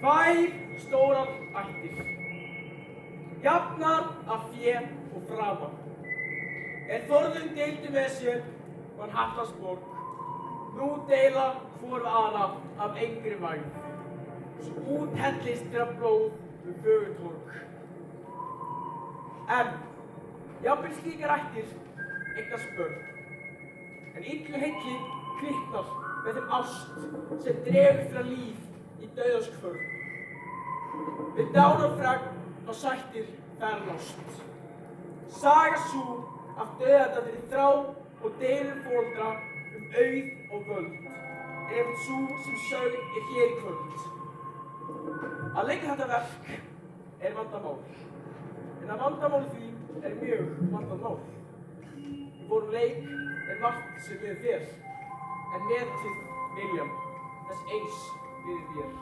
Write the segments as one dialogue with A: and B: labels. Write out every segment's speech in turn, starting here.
A: Tvær stórar ættir, jafnar af fé og frama. Þórðum deildu með sér var Hafnarsborg. Nú deila hvor aðra af engri vægð, svo úthellist þeirra blóð Fögurtorg. En jafnvel slíkar ættir eignast börn, en illu heilli kviknar með þeim ást sem dregur þeirra líf í dauðaskvörn. Við dánarfragn á sættir ferlást. Saga sú af dauðadæmdri þrá og deilur foreldra auð og völd einmitt sú sem sögð hér í kvöld. Að leika þetta verk vandamál, en að vandamál því mjög vandamál. Í vorum leik margt sem við fer, en metið viljan þess eins við þér.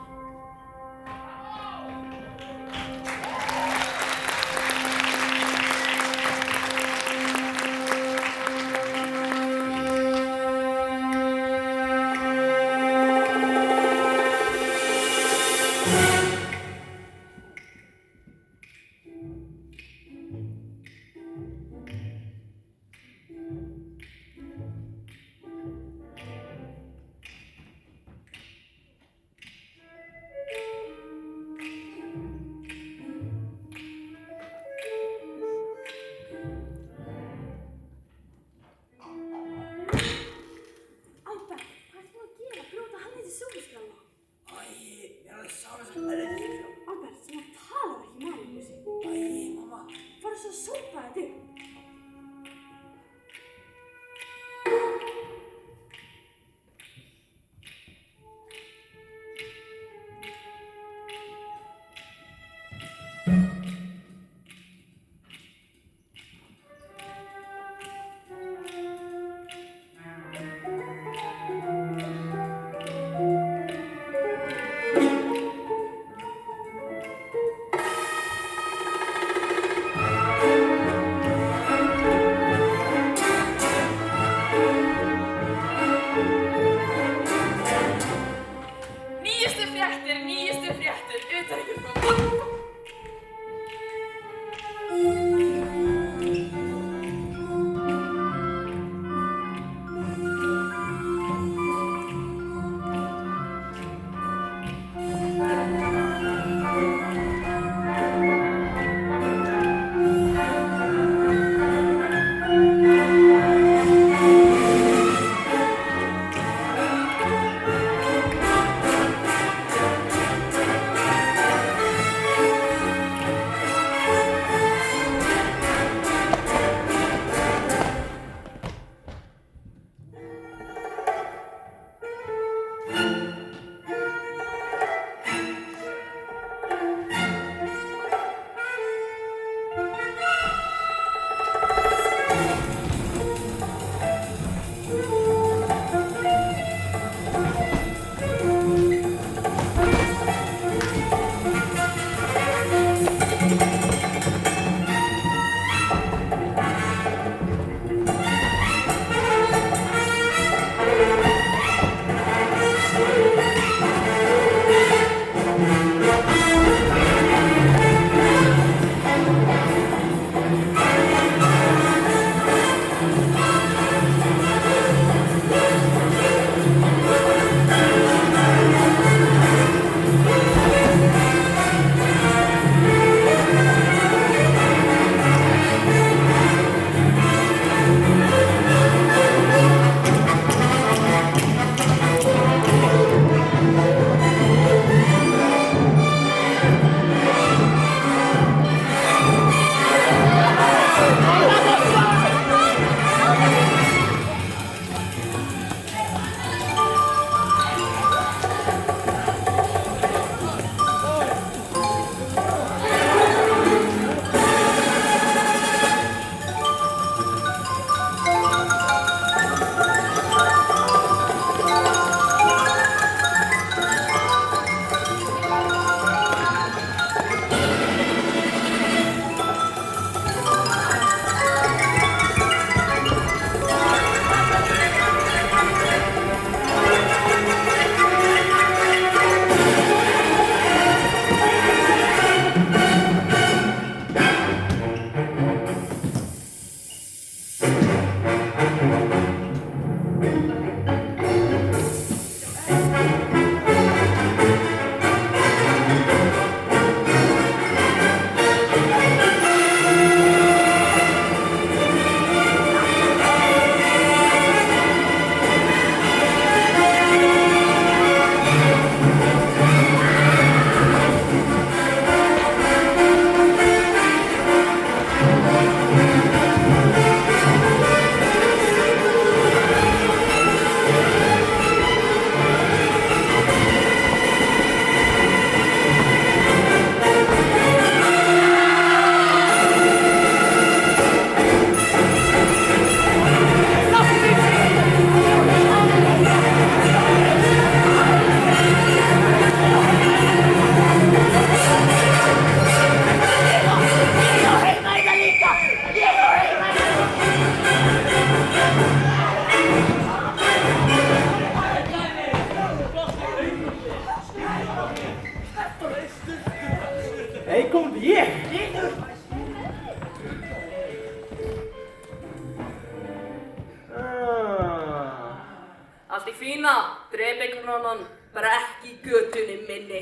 B: Greip einhvern annan, bara ekki í götunni minni.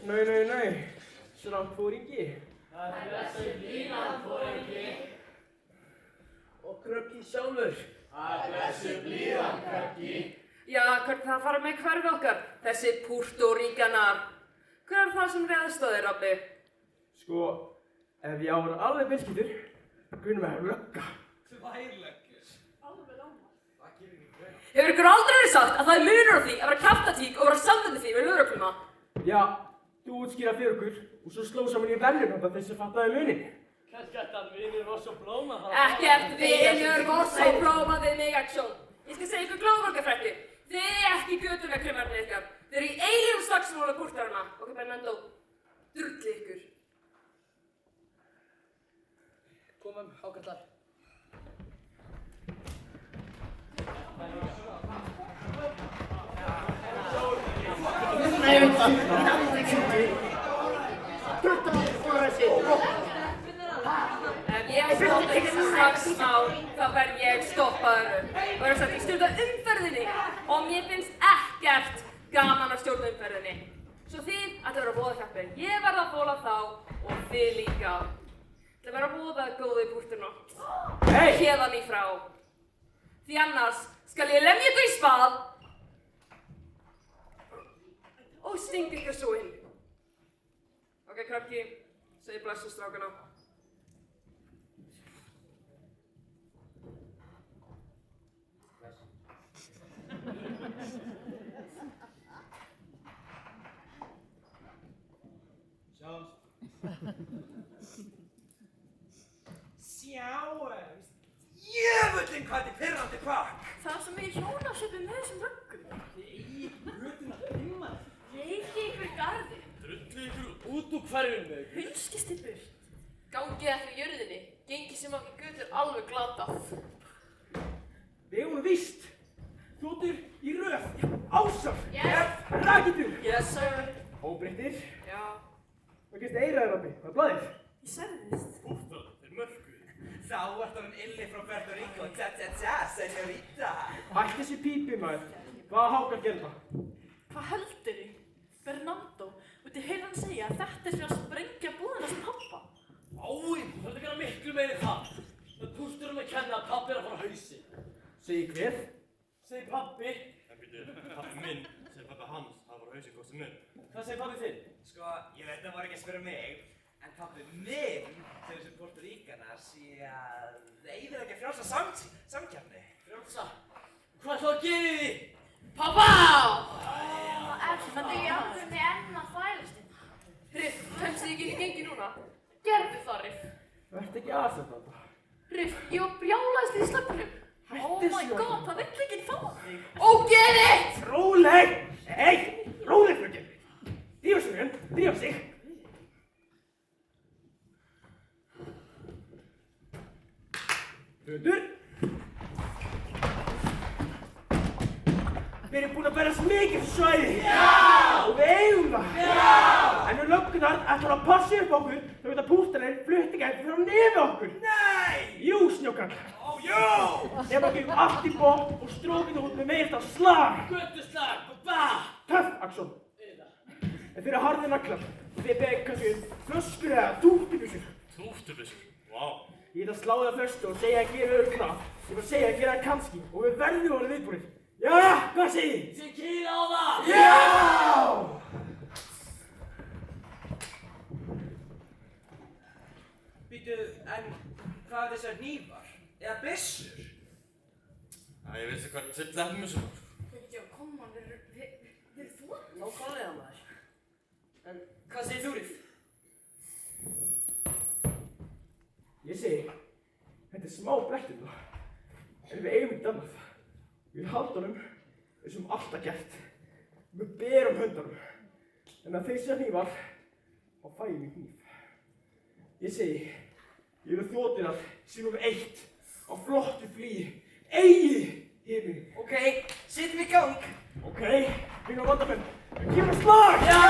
A: Nei, strangt fóringi.
C: Það blessi blíðan fóringi.
A: Og Kröggi sjálfur.
C: Það blessi blíðan Kröggi.
B: Já, hvernig það fara með hverfi okkar, þessi Púrtóríkanar. Hver er það sem réðst á þér, Rabbi?
A: Sko, ef ég á að vera alveg byrskýtur, kunum við að lögga.
C: Tværlöggur. Alveg láma. Það gerir ekki hver.
B: Hefur ykkur aldrei verið sagt að það er munur á því að vera kjaftatík og vera samvendi því við lögregluna?
A: Já, þú útskýra fyrir okkur og svo sló saman í vennum þess að fattaði munin.
C: Kannski að það vinur var svo blóma.
B: Ekkert vinur var svo blóma við mig, aksjón. Ég skal segja ykkur glóðvorkafrætti. Þið er ekki götunarkrimarnir ykkar. Þið eru í eilífum slagsmála púrtarana. Ok, Bernardo, drulli ykkur.
C: Komum, ákallar.
B: Ef ég stoppa ykkur slagsmál, þá verð ég stoppaður. Og þess að ég stjórna umferðinni og mér finnst ekkert gaman að stjórna umferðinni. Svo þið ættu að vera voðakappir. Ég verð að þola þá og þið líka. Það verð að voða góði Púrtunótt. Héðan í frá. Því annars skal ég lemja ykkur í spað og stinga ykkur svo inn. Ok, Kröggi, segi blessu strákana.
D: Sjáumst! Jöfullinn hvað þetta er pirrandi kvakk!
B: Það er svo mikið hjónasvipið með þessum röggum.
C: Þið eigið götuna heima.
B: Leikið ykkur í garði.
C: Drullu ykkur út úr hverfinu.
B: Hunskist í burt. Gangið eftir jörðinni. Gengið sem okkur götur alveg glatað.
A: Við eigum víst. Þjóttir í röð. Ásar.
B: Yes.
A: Rakitur.
B: Yes, sir.
A: Óbreyttir.
B: Já.
A: Hvað gerst eiraður, Rabbi? Hvað er blaðið?
B: Ég særðist.
C: Púrtar, þeir mörgu.
D: Þá ert hann illi frá Puerto Rico. Tja, señorita.
A: Hætti þessi pípi, maður. Hvað hákar gerða?
E: Hvað heldur þið? Bernardo, viltu heyra hann segja að þetta er fyrir að sprengja búðina sem pappa?
C: Áinn, það er ekki að miklu meiri það. Það er Púrturum að kenna að pappi er að fara á hausinn.
A: Segir hver?
C: Segir pappi.
F: En byrju, pappi minn, segir pappi hans, það var hausinn hvort sem mun.
C: Hvað segir pappi þinn?
D: Sko, ég veit það var ekki að spyrja mig, en pappi minn, þegar þessum Puerto Ricanar, sé að eyðir ekki að frjálsa samkjarni.
C: Frjálsa, hvað ætlaðu að gera í því?
B: Pappa!
E: Það er ég aldrei með enn að þvælast hérna.
B: Riff, kemst þið ekki í gengi núna? Gerðu það, Riff.
A: Vertu ekki aðsett þetta.
E: Riff, ég var brjálaðist í slögnum.
A: Hættu
E: Oh my
A: þessu,
E: god, það vill ekki fá mig.
B: Oh, get it!
A: Róleg! Hey! Róleg, fröken! Drífa sig, fröken! Drífa sig! Fötur! Við erum búin að berast mikið fyrir svæði! Já! Og við eigum það! Já! En við löggunar ætlum að passa upp okkur þá geta púrtarnir fluttingætt fyrir að nefa okkur!
D: Nei!
A: Jú, snjókall!
D: Ó, jú!
A: Nefn að gefum allt í bótt og strókinu út með meirst slag!
C: Götuslag, babba!
A: Töff, Axel! En fyrir harði naglar, þið begge kannski flöskur eða túttubissur.
F: Túttubissur, vá.
A: Ég ætla að slá það föstu og segja að gera örgulega. Ég var að segja að gera það kannski og við verðum að vera viðbúnir. Já, hvað segir þið?
C: Sér kýra á það!
A: Já!
D: Býtu, en hvað er þessar hnífar? Eða byssur?
F: Æ, ég veit ekki hvað til lefnum þessu var.
B: Já, koma, við þú?
C: Nákvæmlega maður. En hvað segir þú, Riff?
A: Ég segi, þetta er smá blettur þá. En við eigum ekkert annað. Við haldunum, við sem alltaf gert. Við berum höndunum. En að þeir sé hnífar, þá fæ ég mig hníf. Ég segi, ég vil þjóðirnar sínum eitt á flottu flýi. Eigi himinn.
D: Ok, setjum í gang.
A: Ok, vinna vandamenn. Við kemur að slag!
D: Já!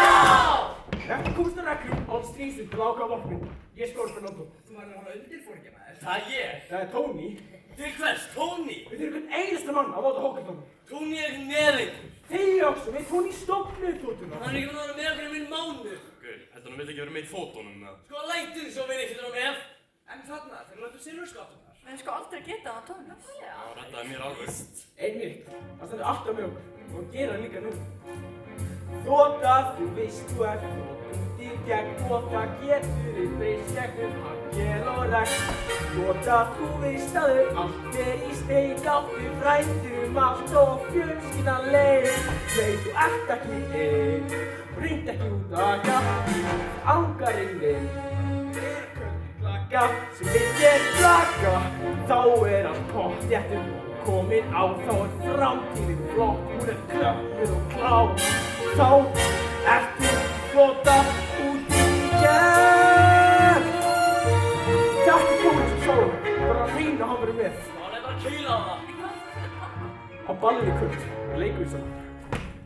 A: Eftir komstu reglum á stríðsinn til ákvæða vopnin. Ég skóla Bernardo.
D: Þú var að hafa undirfóringja maður.
C: Það er ég.
A: Það er Tony.
C: Til hvers? Tóni?
A: Við þurfum einhvern einasta mann á móti hókaldunum.
C: Tóni er ekki neðingur.
A: Þeir också, veit hún í stofnuð þóttuna.
C: Hann er ekki búinn að vera með okkur í minn mánuð.
F: Gaur, heldur hann vill ekki vera með í fótunum, eða?
C: Sko, lætur svo vil ekki vera með.
D: En þarna, þeir löndu silfurskottunar.
E: Við hefum sko aldrei getað á Tómas.
F: Já, reddaði mér alveg.
A: Einmitt, það stendur alltaf með okkur og gera líka nú. Þóta, þú veist þú ert þótt í gegn og það getur í breyst gegnum hagel og regn. Þóta, þú veist að allt í steik áttu frændum allt og fjölskyldan leið. Nei, þú ert ekki einn, reynd ekki út að gafni, ángarinn þinn. Klaka sem ekki klaka, þá allt pottþéttur komin á, þá framtíðin flott, hún klöppur og klár. Þá ertu flota út í gegn. Þetta er Tómas og Sólon, bara að reyna að hann verið með.
C: Hann er bara að kýla á það.
A: Á ballinu í kvöld, leikum við saman.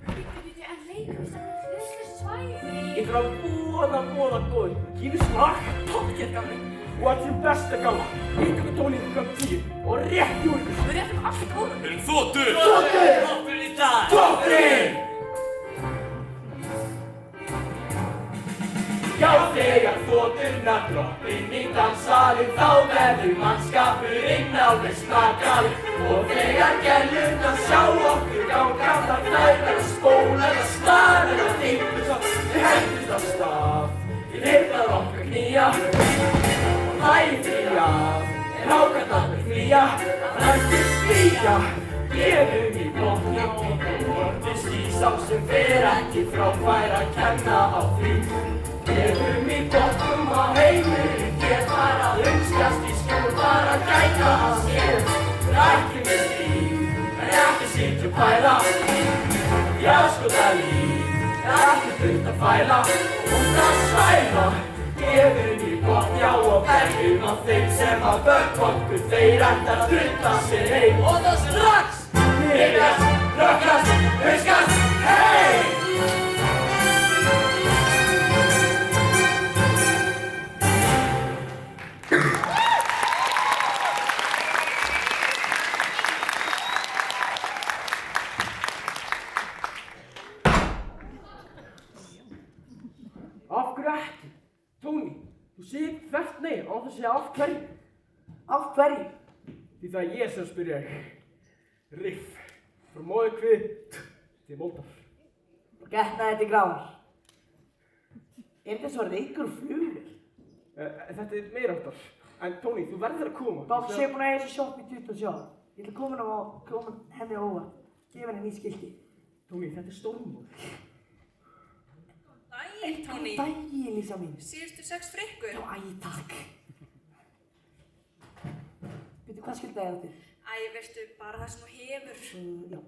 B: En leikum við saman hlutlust svæði.
A: Ég þarf að voða góður, gínu slag.
E: Tókir, gamli.
A: Og allir besta gamla, ykkur tónið klukkan 10 og rétt í ykkur.
E: Við réttum allt úr.
F: Við erum þóttur!
C: Toppurinn í dag.
A: Toppurinn! Já, þegar þoturnar droppinn í dansalinn, þá verður mannskapurinn alveg snakalinn. Og þegar gellurnar sjá okkur ganga, þar þær verða spólar og starar og þyngur svo við hendumst af stað. Við heyrðar okkar knýja. Æfri af, hákarlarnir flýja, rættir stíga, gefum í blokki og vortis í sá sem fer ekki frábær að kenna á því. Gefum í botnum á heimurinn, ég bara umskast í skjól, bara gæta að sér. Rækjum við líf, en ekki sitja pæla, já sko það líf, ekki þurft að fæla, og það svæla. Gefum í botn, já og verðum á þeim sem að börn okkur, þeir ætti að drutta sér heim. Og það strax, hyggjast, rökkast, hauskast, hei! Af hverju ekki? Tóni, þú segir hvert nei á þess að segja af hverju. Af hverju? Því það er ég sem spyrja þig. Riff, frá Móðukvið til Moldar.
G: Getnaði til grafar. Er þetta svo reykur flugur?
A: Þetta er meiráttar. En Tóni, þú verður að koma.
G: Bátt sé búin að eiga þessu sjopp í 27 ár. Ég ætla að koma henni á óvart. Gefa henni nýtt skilti.
A: Tóni, þetta er stórmál.
B: Dæin, Tóni.
G: Dæin, Lísa mín.
B: Síðustu 6 frikkur.
G: Já, takk. Veitu, hvað skildi það til?
B: Veistu, bara það sem þú hefur.
G: Já.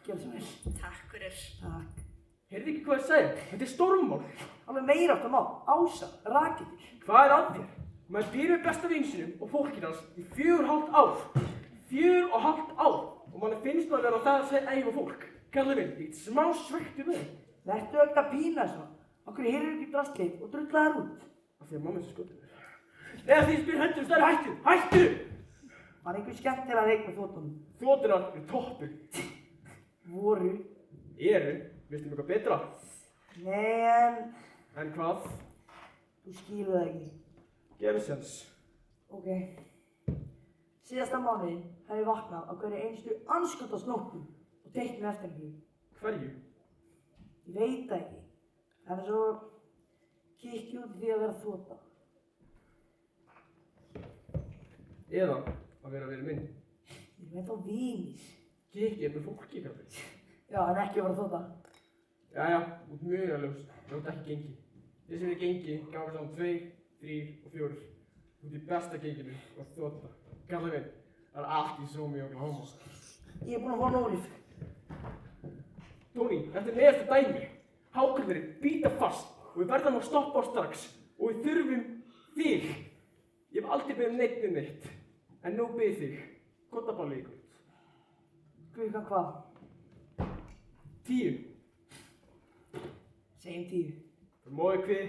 G: Gjör það sem vel.
B: Takk fyrir.
G: Takk.
A: Heyrðu ekki hvað ég segi? Þetta er stórmál.
G: Alveg meiráttar mál. Ása, raketur.
A: Hvað er að þér? Maður býr með besta vinsinum og fólkinn hans í 4,5 ár. 4,5 ár. Og mann finnst maður vera á það að segja æfa fólk. Kallar minn, ég er smá svektur með þig.
G: Vertu ekki að pína þessu. Okkur heyrður ekki drastlið og drulla þær út.
A: Af því að mamma þessu skotir þér. Eða því ég spyr hendur, það er hættu! Hættu!
G: Var einhver skemmtilega reik með þóttunum?
A: Þóttunar eru toppur.
G: Voru.
A: Eru, veistu um eitthvað betra?
G: Nei,
A: En hvað?
G: þú skilur það ekki.
A: Gefið sens.
G: Ok. Síðasta mánuðin hef ég vaknað á hverju einstu anskotast nóttum og teiknum eftir henni.
A: Hverju?
G: Ég veit það ekki. Það er svo kikki út í því að vera þóta.
A: Eða að vera minn.
G: Ég veit þá vinir.
A: Kikki er með fólki, kallar.
G: Já, en ekki að vera þóta.
A: Jæja, út munaljós, þú ert ekki gengi. Þið sem er gengi, ganga saman 2, 3 og 4. Þú ert í besta genginu og þóta. Kallar minn, það er allt í sómi og Oklahoma.
G: Ég er búinn að fá nórið.
A: Tóni, þetta er neðasta dæmi. Hákarlarnir bíta fast og við verðum að stoppa á strax og við þurfum þig. Ég hef aldrei beðið neitt um neitt, en nú beðið þig. Gott að bála ykkur.
G: Klukkan hvað?
A: 10.
G: Segjum 10.
A: Frá Móðukvið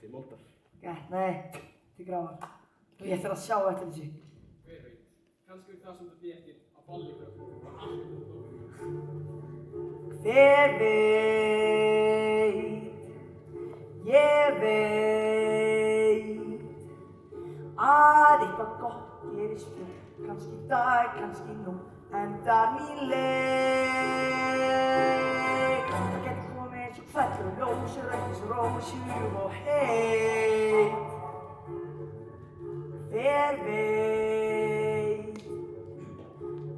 A: til Moldar.
G: Nei, til grafar. Og ég þarf að sjá eftir þessu.
A: Hver veit, kannski það sem þú býð eftir að bála ykkur.
G: Hver veit, ég veit að eitthvað gott gerist fljótt, kannski í dag, kannski nú, endar mín leik. Það getur komið eins og hvellur og ljósur, eins og rósjúr og heit. Hver veit,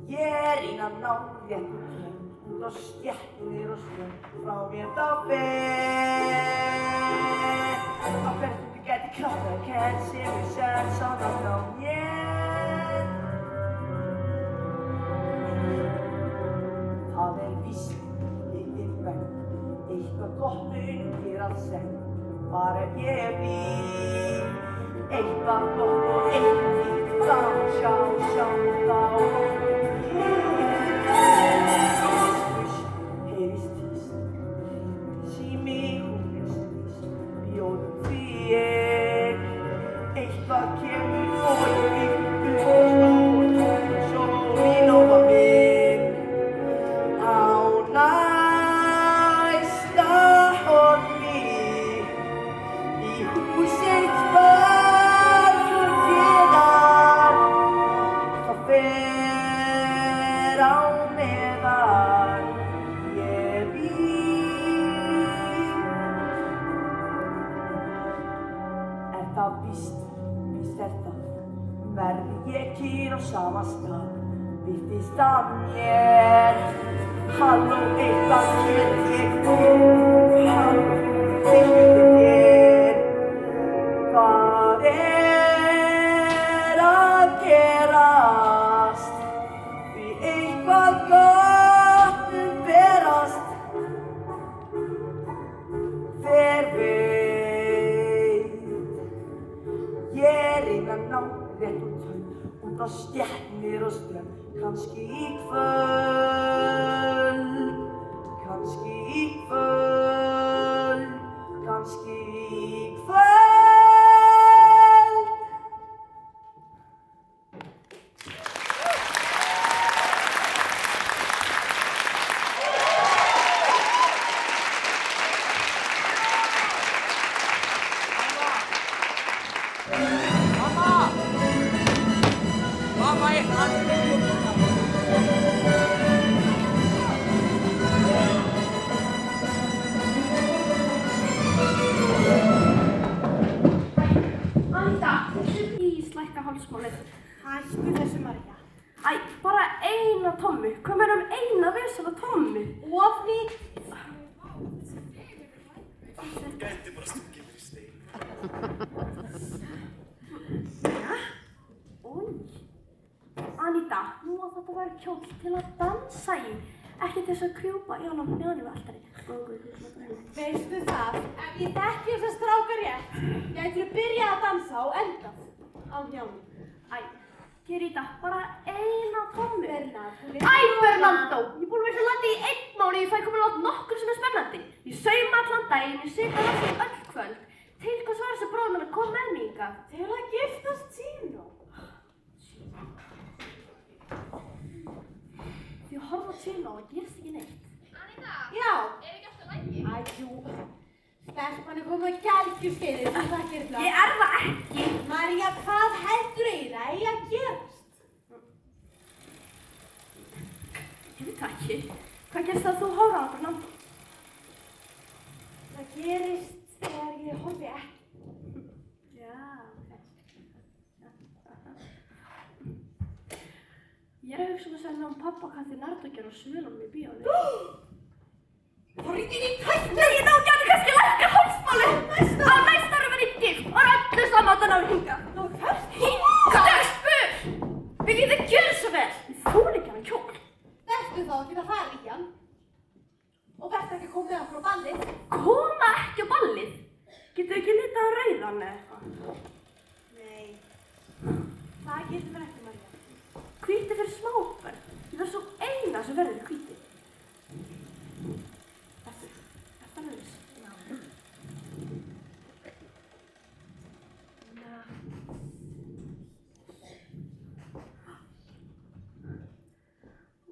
G: ég reyna að ná réttum trönd, út á stéttinir og strönd, frá mér þá fer. Á hvernig þú gæti kraftað, kennt sem við sér saman frá mér. Það víst, ég veit, eitthvað gott mun gerast senn, bara ef ég býð. Eitthvað gott og eitthvað nýtt, þá sjá, þá heyrist tíst, sími, hún snýst, bjóðum því ég. Eitthvað kemur og ég vingur og sólin ofan mig. Á næsta horni, í húsið fer á meðan ég býð. Er það víst er það, verði ég kýr á sama stað, birtist að mér. Halló, eitthvað hér ég halló, fylgdi þér. Hvað að gerast, því eitthvað gott berast. Hver veit, ég reyna að ná rétt úr taum, út á stéttinir og strönd, kannski í kvöld, kannski í kvöld, kannski í kvöld.
H: Hættu þessu, María.
I: Æ, bara eina tommu. Hvað meinar eina vesala tommu?
H: Of mikið.
F: Gæti bara stungið mér í stein.
I: Ja? Ói. Anita, nú að þetta væri kjóll til að dansa í. Ekki til þess að krjúpa í hann á njánum við alltaf.
H: Veistu það, ef ég þekki þessa stráka rétt, gætirðu byrjað að dansa og endað á njánum.
I: Æ, Kirita, bara eina tommu.
H: Bernard, hún er...
I: Æ, Bernardo! Ég er búin að vera í landi í 1 mánuð, ég fæ komin að láta nokkur sem er spennandi. Ég sauma allan daginn, ég sita að þessu öll kvöld. Til hvað svo er þessi bróðir minn að koma með mig hingað?
H: Til að giftast Chino.
I: Því að horfa á Chino og það gerist ekki neitt.
J: Anita!
H: Já.
J: Er ekki alltaf lægi?
H: Æjú, stelpan er komið á gælgjurskeiðið, þú þekkir þetta.
I: Ég er það ekki.
H: María, hvað heldur eiginlega eigi að gerast?
I: Ég veit það ekki. Hvað gerist það að þú horfa á Bernardo?
H: Það gerist þegar ég horfi ekki.
I: Já, ok. Ég er að hugsa um að segja um pappa hvað þið nærðu að gera á svölunum í bíónu.
H: Það ríkir í tækni!
I: Nei, ég ná gæti kannski lækka hálsmáli! Á næsta ári verð ég gift og er öllu saman að það náðu hingað.
H: Nú, hvert?
I: Hingað! Stelpur! Viljið þið gjöra svo vel? Ég þoli ekki hann kjól.
H: Vertu þá að geta farið í hann. Og vertu ekki að koma með okkur á ballið.
I: Koma ekki á ballið? Getur ekki litað á rauðan eða eitthvað?
H: Nei. Það getur mér ekki, María.
I: Hvíti fyrir smábörn. Ég verð svo eina sem verður hvíti. Ertu alveg viss? Já.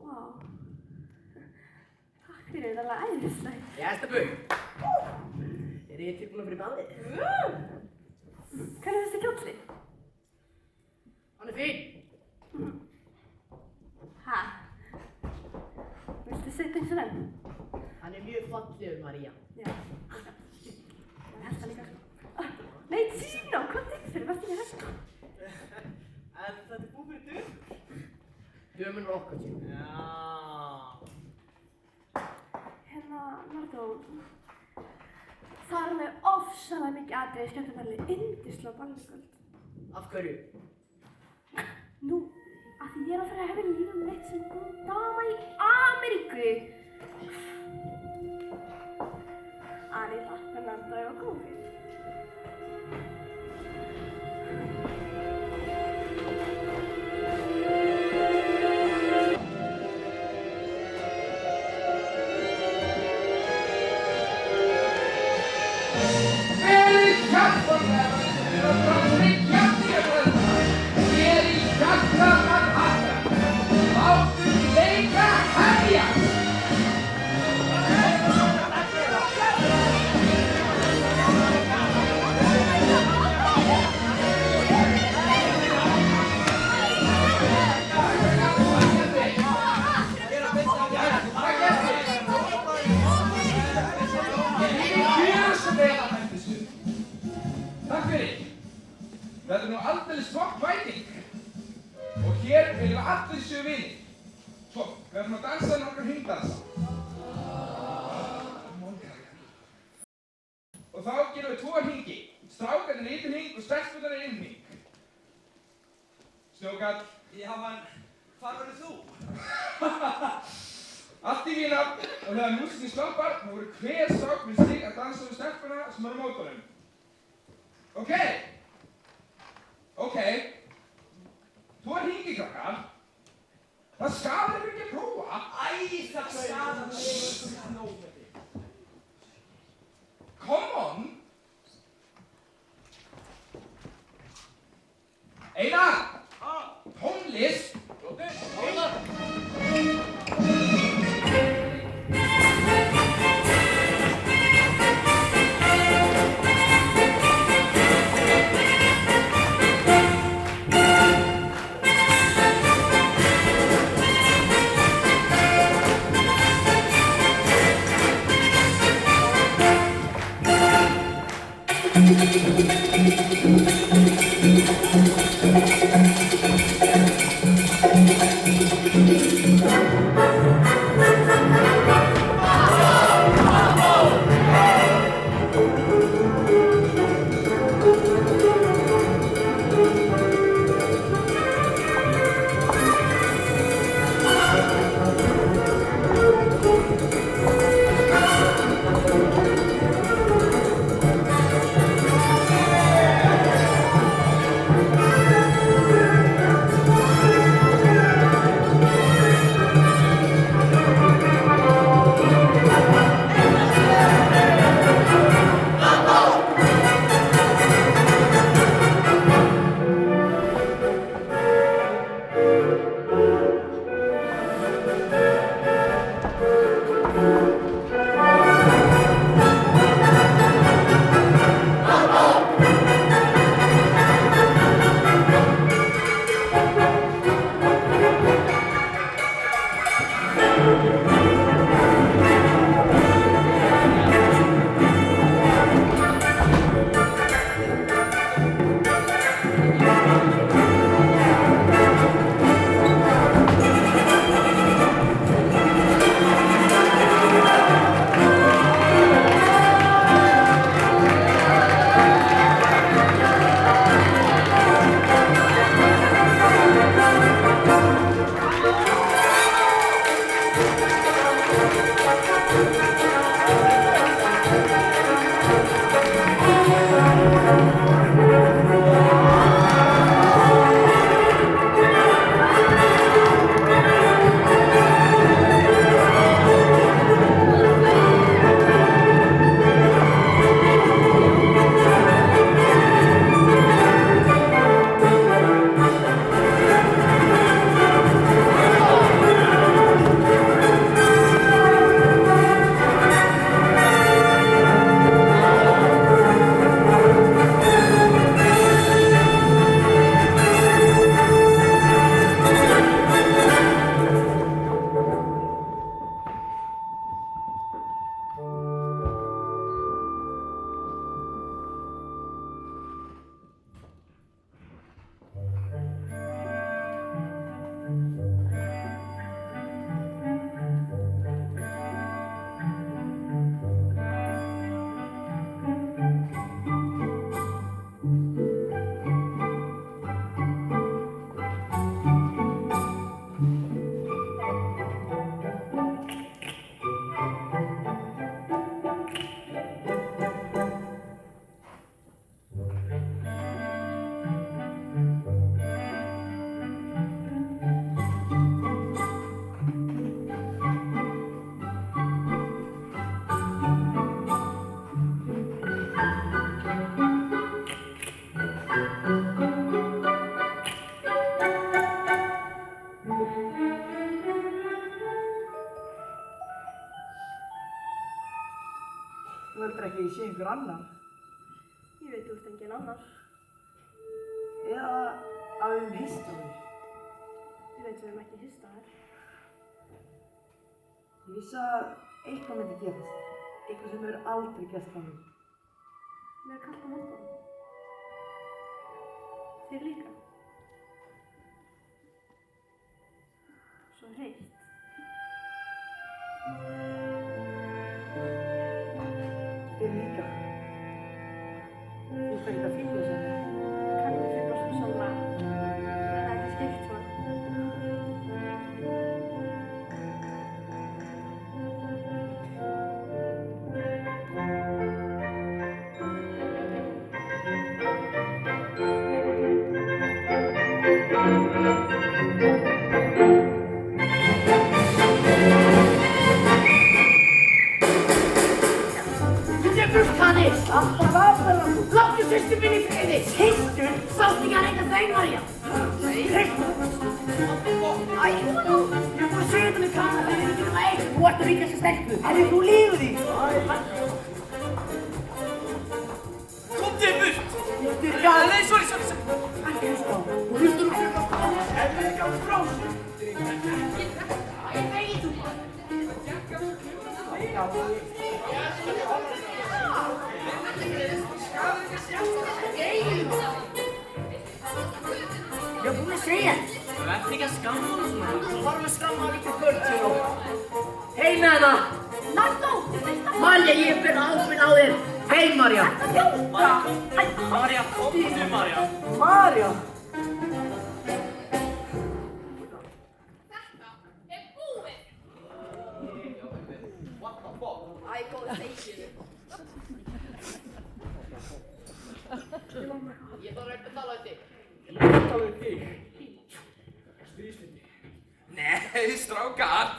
I: Vá. Takk Þið eru alveg æðislega.
A: Ég stelpur. Eru þið tilbúin fyrir ballið?
I: Hvernig finnst þið kjólli?
A: Hann fín.
I: Ha? Viltu setja eins og enn?
A: Hann mjög fallegur, María.
I: Já. Það er það líka. Nei, Tino, hvað þig fyrir? Varstu ekki hægt?
A: En þetta búið fyrir dömur. Dömur okkar, Tino. Já.
I: Nardó, það er með ofsalega mikið atriði skemmtiferðli yndislega ballskvöld.
A: Af hverju?
I: Nú, af því ég er að fara að hefði lífum mitt sem góð dama í Ameríku. Anita Fernanda og Gófi.
J: Þetta er nú aldeilis flott mæting og hér viljum við allir séu vinir. Svo, við ætlum að dansa nokkra hringdansa. Og þá gerum við 2 hringi. Strákarnir í lítinn hring og stelpurnar í inn hring. Snjókall.
D: Já, en hvar verður þú?
J: Allt í vínar og þegar músikin stoppar, þá voru hver strák með sig að dansa við stelpurna sem eru á mótornum. Ok? Ok, 2 hringi krakkar. Það skaðar ekki að prófa.
D: Æ, það skaðar mig.
J: Come on. Einar. Tónlist.
G: Þú heldur ekki að ég sé einhver annar?
I: Ég veit þú ert engin annar.
G: Eða að við hýst á þér?
I: Ég veit við höfum ekki hýst á þér.
G: Ég vissi að eitthvað myndi gerast. Eitthvað sem hefur aldrei gerst á mér.
I: Mér er kalt á höndunum. Þér líka. Svo heitt.
G: Þér líka. Þú fært að fíla sem þér.
I: Kann ég fíla sem sjálflega. En það er ekki skilt svo.
G: Alltaf aðferðan þú.
I: Láttu systur minni í friði! Systur? Sástu ekki að reyna þau, María? Nei. Æ, nú. Ég er búin að segja þetta við kannar þegar við getum eitt. Þú ert að ríka þessa stelpu.
G: Herri, þú líður því.
D: Komdu burt!
G: Þetta er gæð.
D: Nei, sorry.
G: Ekki hlusta á. Þú hlustur um fyrir að koma.
A: Ef við ekki á frá sig.
I: Ég veit þú.
G: Ég er búin að segja.
C: Þú ert ekki að skamma hana svona.
G: Þú varum að skamma að líka kvöld og... Hei með hana!
I: Nardó!
G: Marja, ég ber ábyrgð á þér. Hei, Marja!
C: Marja, komdu, Marja.
G: Marja!
B: Þetta er búið! Æ, góð þeikinu. Ég þarf ekki að tala um þig.
A: Ég vil tala um þig. Stríðslindi.
J: Nei, strákar.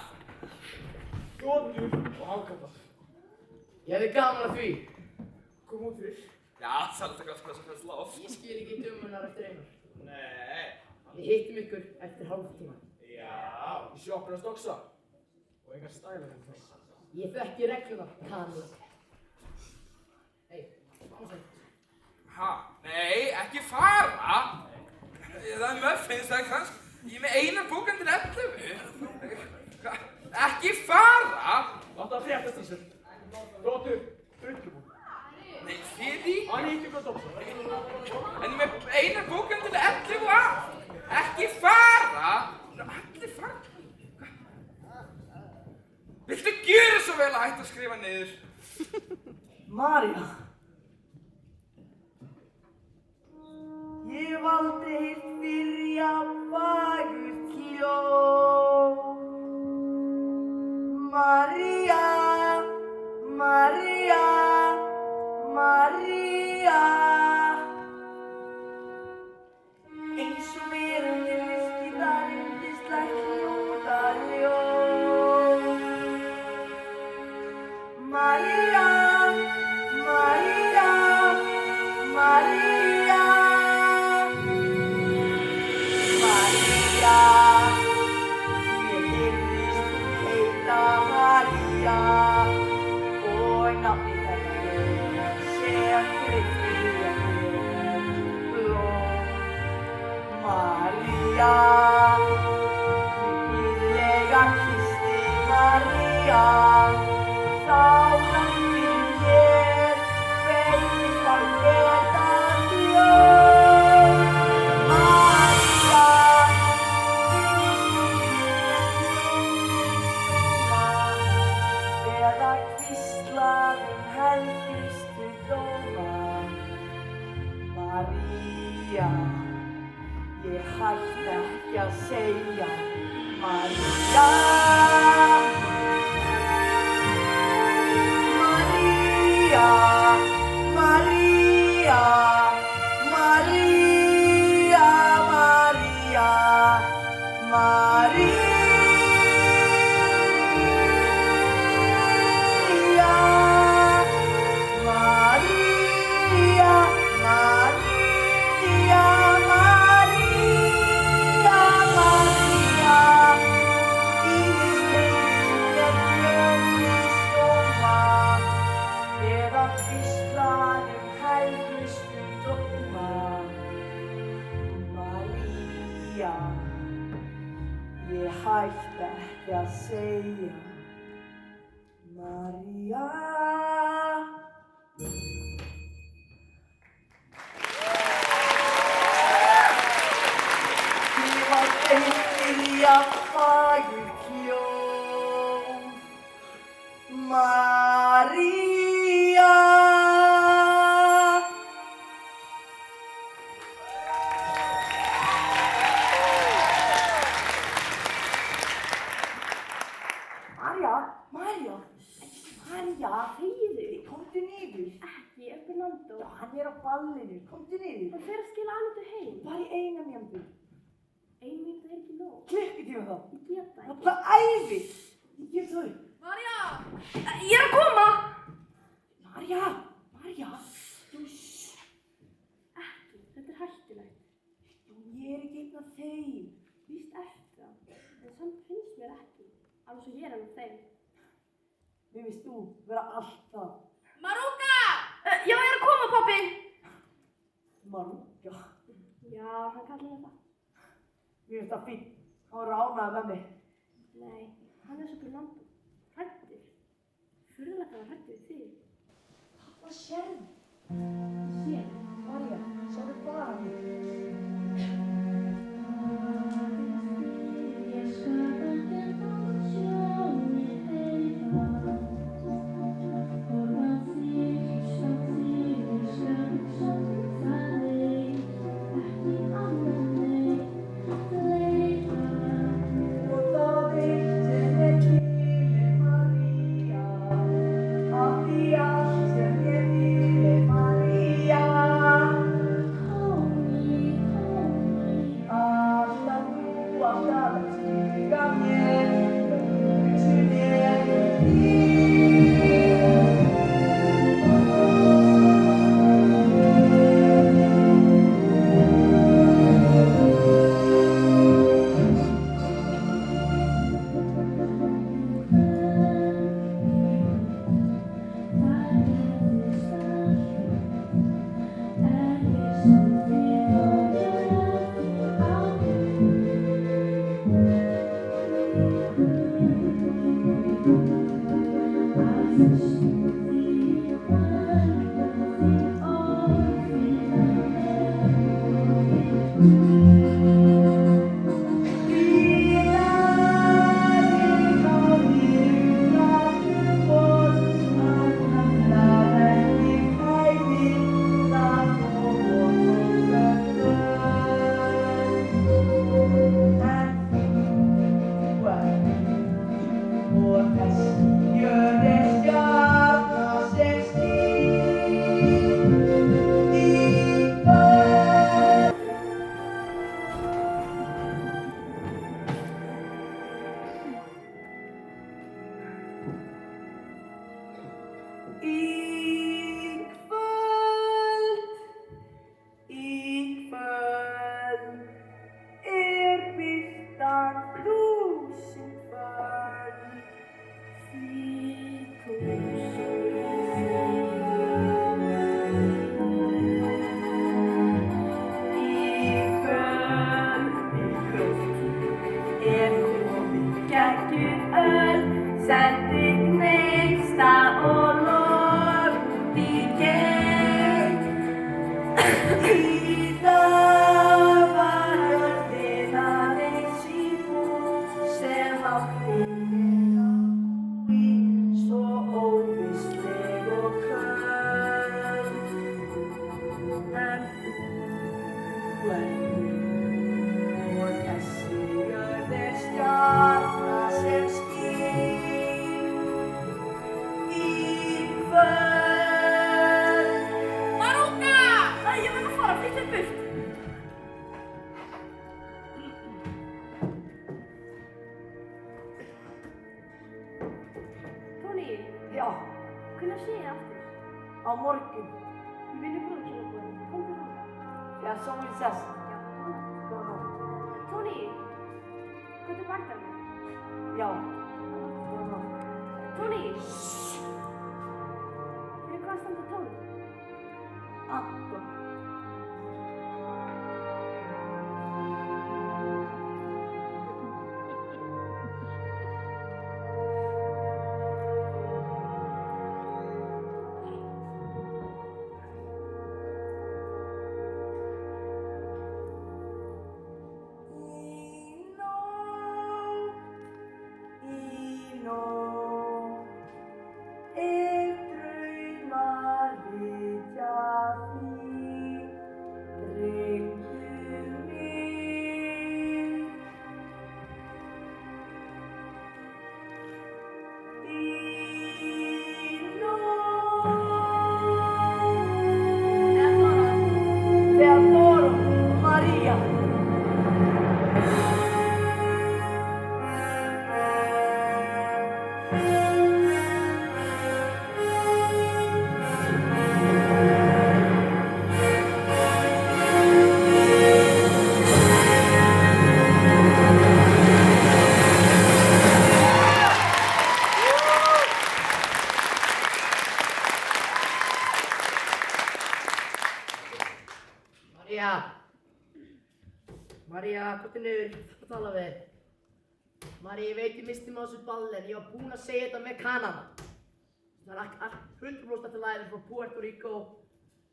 A: Góður og ákvæmdar.
C: Ég hefði gaman að því.
A: Kom út fyrir.
J: Já, það er alltaf gott hvað sem fyrst loft.
C: Ég skil ekki dumunar eftir Einar.
J: Nei.
C: Við hittum ykkur eftir hálftíma.
J: Já.
A: Í sjoppinu að stoksa. Og engar stælar en þess.
C: Ég þekki regluna, Kani. Hei, kom svo.
J: Ha? Nei, ekki fara. Það er muffins, það er kannski. Ég er með einar bókandir 11. Ekki fara.
A: Láttu að fréttast í sér. Rótur, drullubúk.
J: Nei, þið líka.
A: Hann hýtti hvað tóksa.
J: En ég er með einar bókandir 11 að. Ekki fara. Allir fara. Viltu gjöra svo vel að hætta að skrifa niður?
G: Marja! Ég hef aldrei heyrt byrja fagurt ljóð. Marja, Marja, Marja. Eins og veröldin virki þar yndislegt hljóðaljóð. Marja, Marja, Marja. Marja, ég heyrðist heita Marja og nafnið hennar sem krypti blóm. Marja, mikillega kyssti Marja, þá landi ég veit hvað þetta hljóð. Marja, eða hvíslaðum helgistu dóma. Marja, ég hætti ekki að segja Marja. Marja, Marja, Marja, Marja, Marja. Maria, Maria, Maria, segja María. Þið var einnig fagur hjón, María. María, heiðu, komdu niður.
H: Ekki, Fernando.
G: Já, hann á ballinu, komdu niður.
H: Hann fer að skila Anítu heim.
G: Bara í eina mínútu.
H: Ein mínúta er ekki nóg.
G: Klukkutíma þá.
H: Ég get það ekki.
G: Það æði. Ég gef þau.
E: María! Ég er að koma!
G: María.
H: Ekki, þetta er hættulegt.
G: Ég er ekki einn af þeim.
H: Víst ert það, en samt finnst mér ekki. Alveg svo ég er með þeim.
G: Mér finnst þú vera alltaf.
E: Marúka! Já, ég er að koma, pabbi!
G: Marúka.
H: Já, hann kallar mig það.
G: Mér finnst það fínt. Hann var ánægður með mig.
H: Nei, hann er svo Fernando. Hræddur. Furðulegt að hann hræddur við þig.
G: Hvað sérðu?
H: Sér.
G: María, sjáðu bara mig.
I: María, hvað er niður? Það tala við þér. María, ég veit ég misti mig á þessu balli en ég var búinn að segja þetta með Kanada. Það er 100% eftir lagið frá Puerto Rico.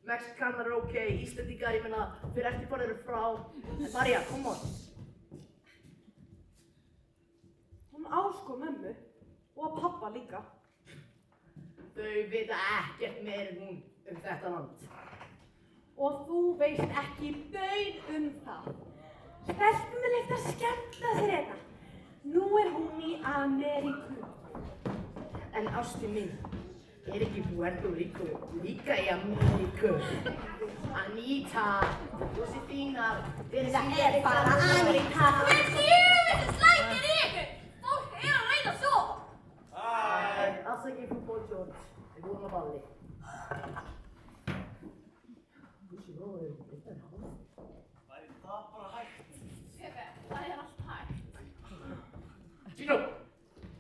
I: Mexikanar er ok, Íslendingar, ég meina, fyrir eftir hvað eru frá. En María, come on.
H: Hún á sko mömmu og að pappa líka.
I: Þau vita ekkert meir en hún þetta land.
H: Og þú veist ekki baun það. Stelpum er leitt að skemmta sér hérna. Nú er hún í Ameríku.
I: En ástin mín, er ekki Puerto Rico líka í Ameríku? Anita, Josefina,
H: þetta er bara Ameríka.
B: Hver séu þessi slækir í ykkur? Fólk er að reyna að sofa.
I: Afsakið frú Paul George, við vorum á balli.
C: Væri það bara hægt?
E: Pepe, það er allt hægt.
I: Gino,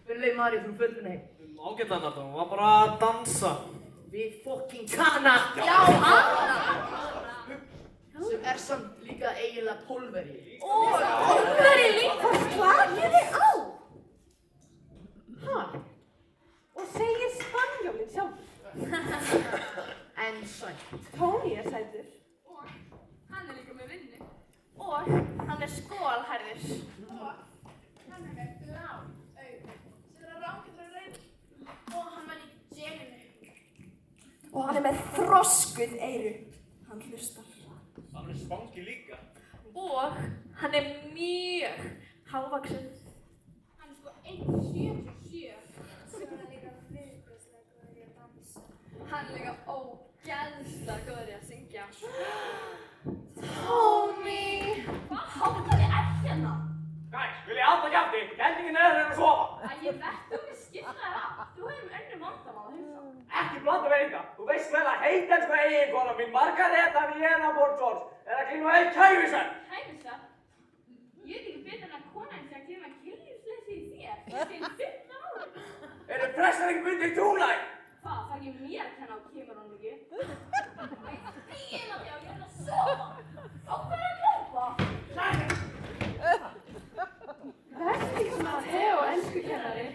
I: fyrir leið Maríu frú földun heim.
C: Ágætlega Nathan, hún var bara að dansa.
I: Við fucking Kanada!
E: Já, Anna!
I: Sem er samt líka eiginlega pólveri.
H: Pólveri líka slagiði á! Ha? Og segir spanjólinn sjálfur.
I: En sætt.
H: Tony er sætur.
B: Og hann er líka með vinnu.
E: Og hann er skólhærður.
K: Og hann er með blá augu sem er að rángjötra rauð. Og hann var í gelinu.
H: Og hann er með þroskuð eyru. Hann hlustar.
F: Hann er spangi líka.
E: Og hann er mjög hávaxinn.
K: Hann er sko 1,77. Svo er hann líka viðbjóðslega góður í að dansa.
B: Hann er líka ógeðslega góður í að syngja.
H: Tony!
B: Hvað háttaði er hérna?
C: Gæs, vil ég halda kjafti? Kendingin er að sofa.
B: Ég veit þú við skipta þér af. Þú hefur önnur vandamál að hugsa.
C: Ekki blanda veiringa. Þú veist vel að heitensku eiginkona mín Margareta Vienna Borgþórs er að glíma við kæfisvefn.
B: Kæfisvefn? Ég veit ekki betur en að konan sé að glíma kynlífsleysi í þér. Ég finn 15 árum.
C: Eru prestar ekki bundið í trúlæg?
B: Hvað, það er ekki mér að kenna á kemur hann ekki? Ég er að sofa. Á hvað er að hljópa?
H: Verði svona Theo enskukennari.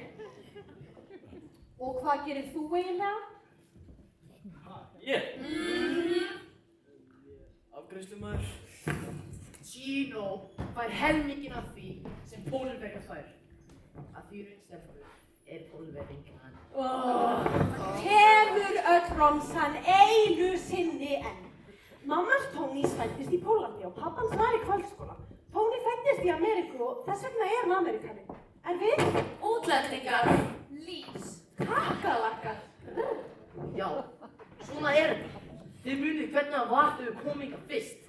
H: Og hvað gerir þú eiginlega?
C: Ég? Afgreiðslumaður.
I: Gino fær helminginn af því sem pólverja fær. Að því raunstelpur er pólverjingan hann.
H: Hefur öll romsan einu sinni enn. Mammans Tony fæddist í Pólandi og pappans var í kvöldskóla. Tony fæddist í Ameríku og þess vegna er hann Ameríkani. En við?
E: Útlendingar. Lýs.
H: Kakkalakkar.
I: Já, svona er þetta. Þið munið hvernig það var þegar við komum hingað fyrst.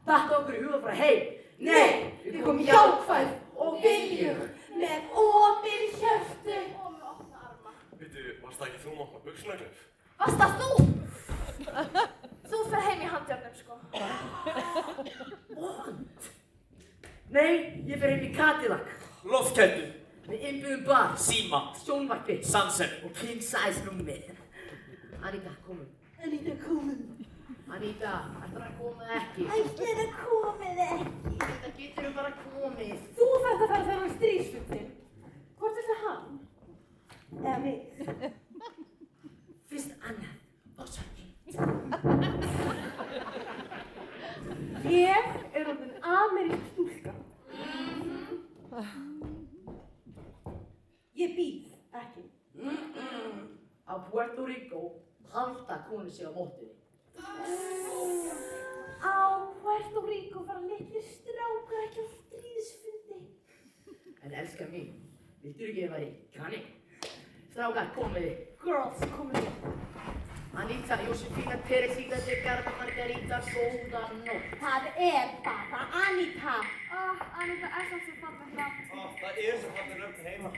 I: Datt okkur í huga frá heim. Nei, við komum jákvæð og viljug með opin hjörtu.
K: Og með opna arma.
F: Veitu, varst það ekki þú með opna buxnaglöf?
E: Varst það þú? Þú fer heim í handjárnum, sko.
I: Nei, ég fer heim í Cadillac.
C: Loftkættu.
I: Með innbyggðum bar,
C: Síma.
I: sjónvarpi
C: Sunset.
I: og king size rúmi. Anita, komum.
H: Anita, komum.
I: Anita, ætlar að koma ekki.
H: Ætlar að komið ekki.
I: Þetta getur við bara komið.
H: Þú þarft að fara þegar hann stríðsfundin. Hvort er það hann? Eða mig?
I: Fyrst annað og svo hitt.
H: Ég er orðin amerísk stúlka. Ég býð ekki.
I: Á Puerto Rico halda konur sig á móttinni.
H: Á Puerto Rico fara litlir strákar ekki á stríðsfundi.
I: En elskar mín, viltu ekki að það væri kanni? Strákar, komiði.
H: Girls, komið.
I: Anita, Josefina, Teresita, Edgardo, Margarita, góða nótt.
H: Það er bara Anita.
K: Anita er samt svo fallegt nafn.
F: Það er svo fallegt nöfn heima.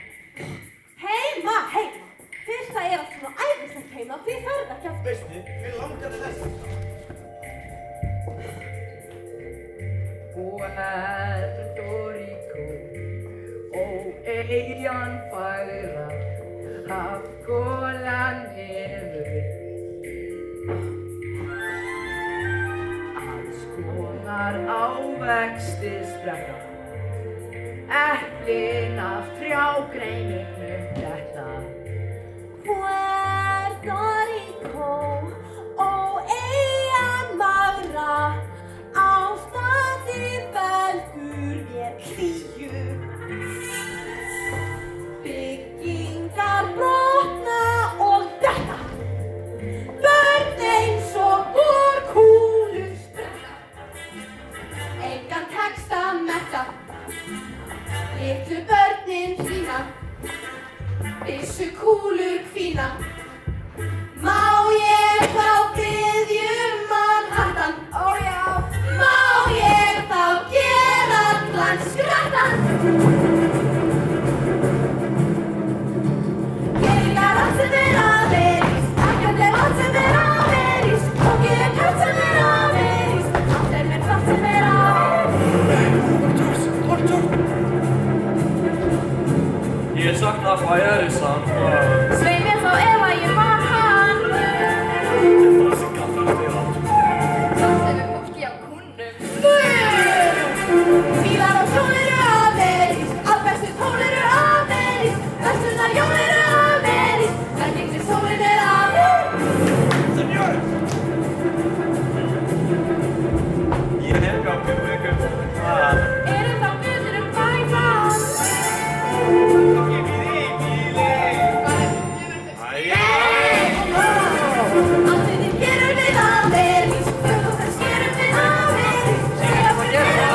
H: Heima, heima. Fyrst það er allt svona æðislegt heima, því ferð ekki aftur.
F: Veistu, mér langar til þess.
I: Puerto Rico, ó eyjan fagra, hafgolan hefur alls konar ávexti spretta Eplin af trjágreininu detta.
H: Puerto Rico, ó eyjan magra, ástandi veldur mér hlýju. Byggingar brotna og detta, börn eins og úr kúlu spretta. Engan texta metta, litlu börnin hlýna, byssukúlur hvína. Má ég þá biðja mannhattan? Ó já. Má ég þá gera allan skrattan? Ég allt sem amerískt, takkað allt sem amerískt, og ég allt sem amerískt, allt mér allt sem amerískt.
C: Ég sakna Bæjarísson og...
K: Svei mér þá ef að ég var hann.
C: Þetta var sig alltaf til átt.
K: Samt ef við fólki á kúnnum.
H: Bílar og hjól eru amerískt, allbestu tól eru amerískt, verslunar jól eru amerískt, velgengni sólin er amerískt.
C: Senor! Ég hef gafið ykkur að...
K: Erum þá betur bæmann.
C: Ég býð í bíli.
H: Allir gerum við amerískt, þjóðokkar skerum við amerískt, segja hvað gerum við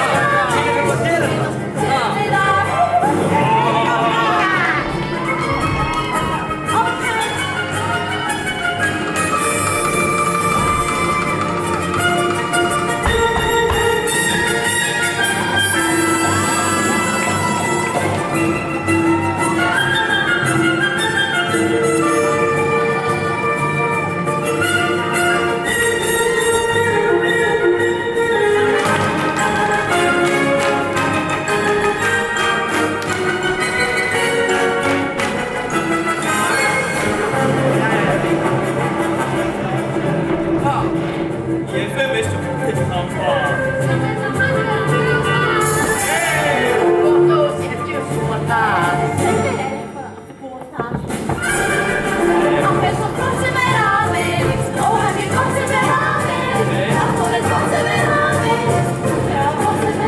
C: Ég fer veist um hvernig hann var.
I: Gott og setjum svo það.
H: Sem er eitthvað að bóta. Allt svo gott sem amerískt, óhefni gott sem amerískt, allt gott sem amerískt, þegar gott sem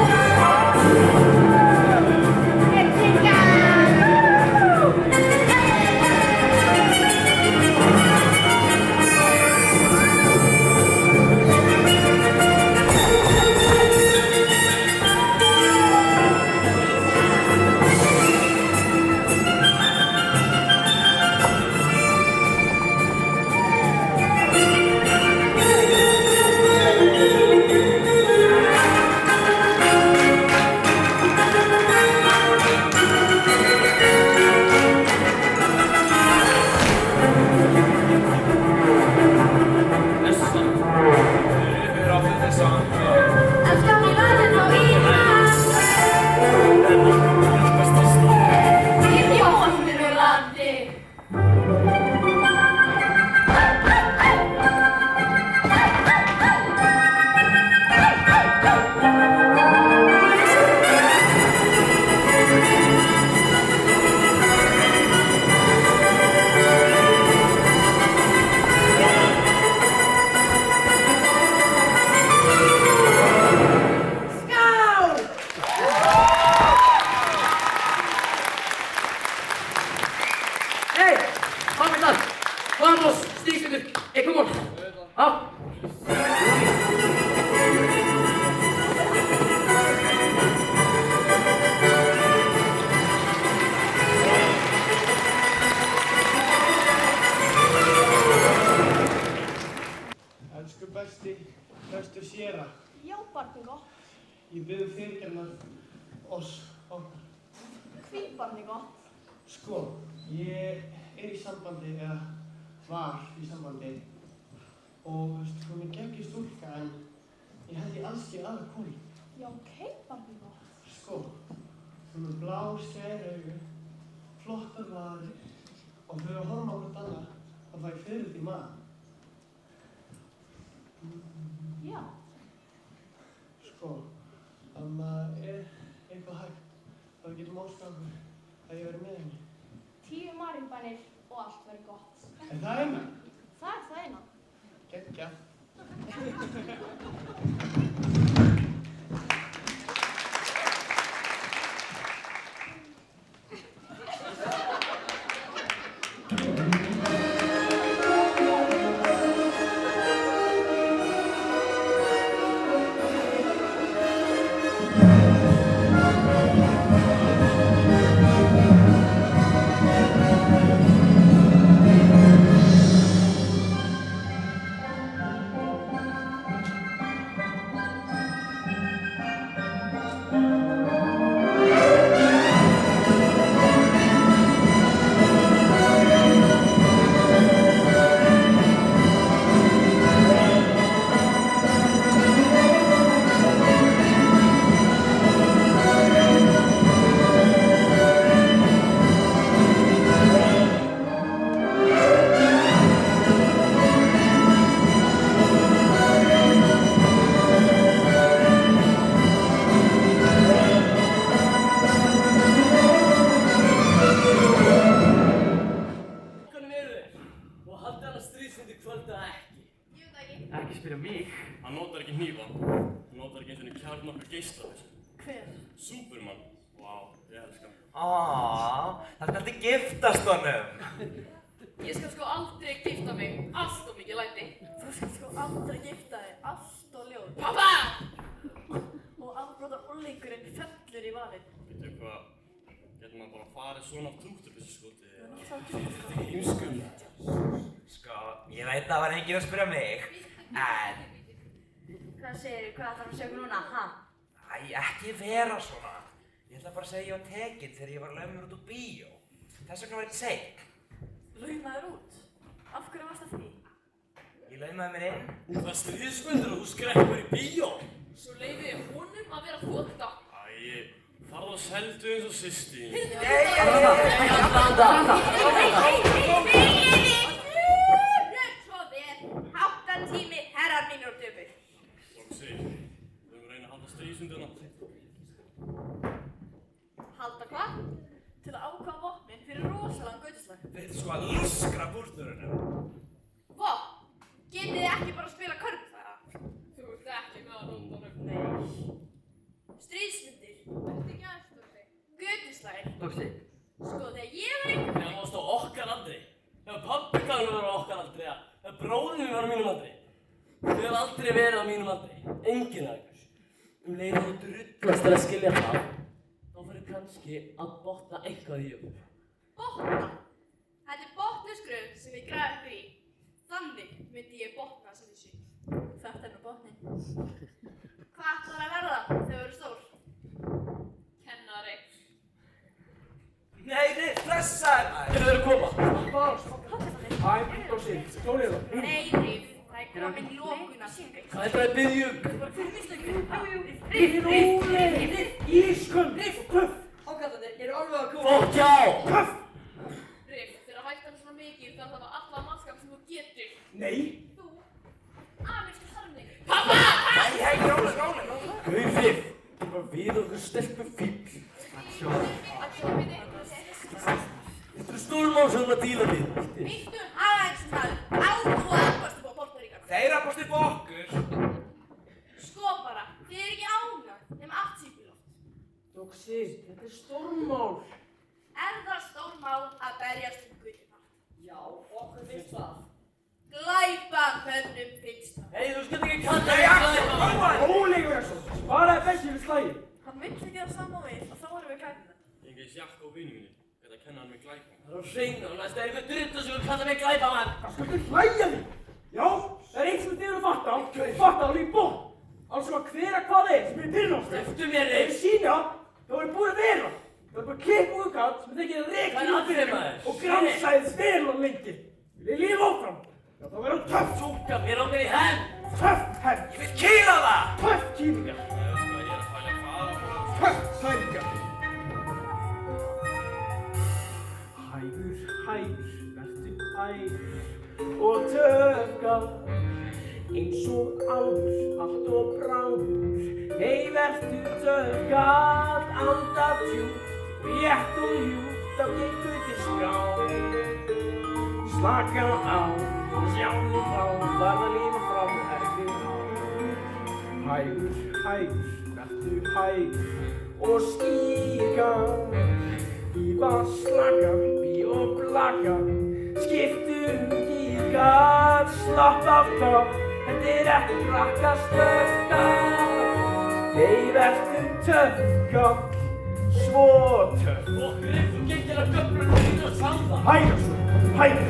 L: Prestur séra.
K: Já, barnið gott.
L: Ég bið fyrirgefnar oss okkar.
K: Hví barnið gott?
L: Sko, ég í sambandi, eða var í sambandi og hún geggjur stúlka en ég held ég alls ekki aðra konu.
K: Já, ok, barnið gott.
L: Sko, hún blá skær augu, flottar varir og þau að horfa á hvort annað að það fyrir í maður.
K: Já.
L: Sko, ef maður eitthvað hægt, þá getur hamingja.
F: Ekki spyrja mig. Hann notar ekki hnífa. Hann notar ekki eins og henni kjarnorku geislavirkni.
E: Hver?
F: Superman. Vá, ég elska hann.
D: Það skal aldrei giftast honum.
B: Ég skal sko aldrei gifta mig. Allt of mikið læti.
E: Þú skal sko aldrei gifta þig. Allt og ljóð.
B: Pappa!
E: Og afbróta úrlingurinn fellur í valinn.
F: Veitu hvað? Getur maður bara farið svona á trúkturbyssuskoti?
D: Heimskum. Sko, ég veit að það var enginn að spyrja mig, en...
M: Hvað segirðu? Hvað ætlarðu að segja okkur núna, ha?
D: Æ, ekki vera svona. Ég ætla bara að segja ég var tekinn þegar ég var að lauma mér út úr bíó. Þess vegna var ég seinn.
E: Laumaður út? Af hverju varst það því?
D: Ég laumaði mér inn.
N: Það er stríðsmyndur og þú skreppur í bíó.
B: Svo leyfi ég honum að vera þvótta.
F: Farðu og seldu eins og systir.
M: Háttatími, herrar mínir og döpur.
F: Loxi, við höfum reyna að halda stríðsmynduna.
B: Halda hvað?
E: Til að ákvaða vopnin fyrir rosalega gautislag.
D: Þeir eru sko að lúskra búrnurunum.
B: Vopn? Getið þið ekki bara að spila körfuþæra? Þú ert ekki með að nota honum.
E: Nei.
B: Stríðsmyndir? Þetta ekki aðeins, Loxi. Gautislægir?
N: Loxi.
B: Sko, þegar ég var einhver...
N: Þegar varst á okkar aldri. Þegar pabbi kannur var á okkar aldri, þegar bróðin var á mínum aldri. Þau hefur aldrei verið á mínum aldri. Enginn af ykkur. Leið þú drullast til að skilja það. Þá fyrir kannski að botna eitthvað í okkur.
B: Botna? Þetta er botnusgröf sem ég græði ykkur í. Þannig myndi ég botna sem þessu.
E: Þetta er nú botnin.
B: Hvað ætlar að verða þegar þú eru stór? Kennari.
D: Nei, blessaður maður!
N: Eru þeir að koma?
A: Æ, Dósi, stólið það.
B: Nei, Ríf. Það er komin lókunarskip.
N: Hvað er það að biðja um?
A: Róleg, ísköld, puff.
N: Ákallarnir eru alveg að koma. Fólk já!
A: Puff.
B: Ríf, þegar hættan svona mikið þarf það alla mannskap sem þú getur.
A: Nei.
B: Þú, amerísku harming.
N: Pappa!
D: Hei, róleg.
N: Gauðir, þú var við okkur stelpu fíbl. Þetta eru stórmál sem þú að díla við.
B: Viltu aðeins maður, átt og aðbast upp á Porturíkan.
D: Þeir aðbast upp á okkur.
B: Sko bara, þið er ekki ánægð nema allt sípiloft.
A: Dósi, þetta er stórmál.
B: Er það stórmál að berjast gullipart?
N: Já, okkur finnst það.
B: Glæpamönnum finnst það.
N: Hei, þú skalt ekki kalla mig glæpamann.
A: Rólegur þessu, sparaði Bessi við slægin.
E: Hann vill ekki gera sama við og þá erum við glæpamenn.
F: Ég engið Jakko og vini mínir. Geta að kenna hann mig glæpa.
N: Það er á hreinu og næst er einhver drullu sem vil kalla mig glæpamann.
A: Það skaldu hlæja því. Já, það er eins og þið eru að fatta alveg í bótt. Alls svona hver að hvað er sem er byrjast.
N: Slepptu mér
A: Þeir sína, það voru búin að vera. Það voru bara klipp og kall sem þeir geta rekið
N: Hvað er að þér, maður?
A: og gramsæðið vel og lengi. Vil ég lifa áfram? Já, það verður töff.
N: Súka mér á mér í henn.
A: Töff henn.
D: Ég vil kýla það!
A: Töff kýlingar.
F: Ég er að fæla að fara.
A: Töff sælingar. Hægur, vertu hægur og töfgar eins og áður, allt og bráður. Hei, vertu töfgar, anda djúpt, rétt og ljúft, þá gengur þér skrá. Slaka á, sjáðu þá, farða lífið frá. hægur, vertu hægur og skýrgang í vatnslaka, bí og blaka, skiptum gígar, slapp af þá, þetta ekki rakka stöfka. Nei, vertu töff, kall, svo töff.
N: Og grif, þú gengir að göfla og líka að salda.
A: Hægur svo, hægur.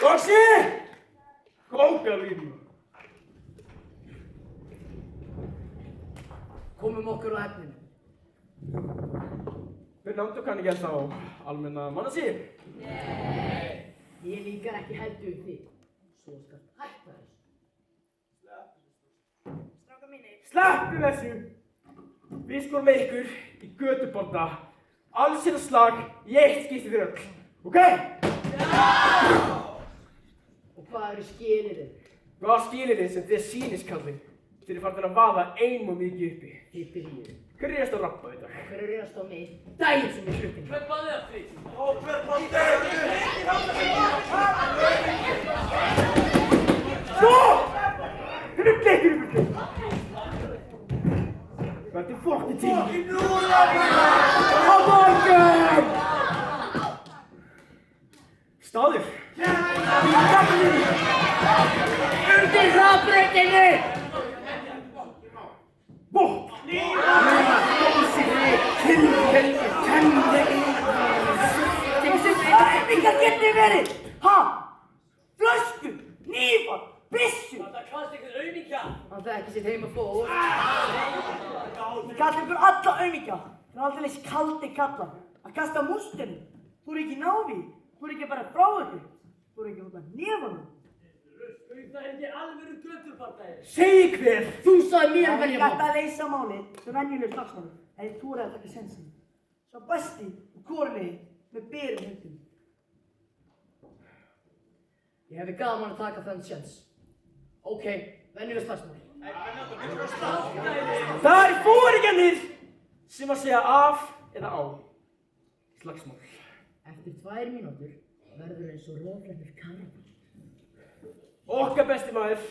A: Roxy! Kókalínu!
I: Komum okkur á efninu.
A: Fernando kann ekki alltaf á almenna mannasíð.
I: Nei. Ég líkar ekki heldur þig. Svo skal hætta þessu.
K: Strákar mínir.
A: Sleppum þessu! Við skorum með ykkur í götubolta. Allsherjar slag í eitt skipti fyrir öll. Ok?
I: Og hvað eru skilyrðin?
A: Hvað skilyrðin sem þið sýniskallin? Þið eru farin að vaða einum og mikið uppi.
I: Þið byrjuðu.
A: Hver er réðast að rappa þetta?
I: Hver er réðast á mig? Daginn sem ég flutting.
N: Hver baði það því?
C: Hver baði það því?
A: Stopp! Hvernig blekur ykkur? Hvað er fokkin tíma?
C: Fokkin núna!
A: Á morgun! Staður!
I: Undir hraðbrautinni!
A: Vopn!
G: Æfingar getur verið! Ha? Flösku, hnífar, byssu!
N: Það kallast ykkur aumingja!
I: Hann þekkir sitt heima fór.
G: Ég kalli ykkur alla aumingja. Það er aldrei kaldi kallar. Að kasta mústinu. Þú er ekki návi. Þú er ekki bara frá ykkur. Þú er ekki út af nefanum.
N: Það er ekki alvöru götubardagi.
A: Segji hver!
I: Þú sagði mér að velja
G: Ég gæti að leysa málið sem venjuleg slagsmálið. Ef þú er að taka sensin. Svo besti og kórlegi með berum höndum.
I: Ég hefði gaman að taka þann sjans. Ok, venjuleg slagsmál.
A: Það eru fóringjarnir sem að segja af eða á slagsmál.
I: Eftir 2 mínútur verður eins og roflefnir karl.
A: Okkar besti maður,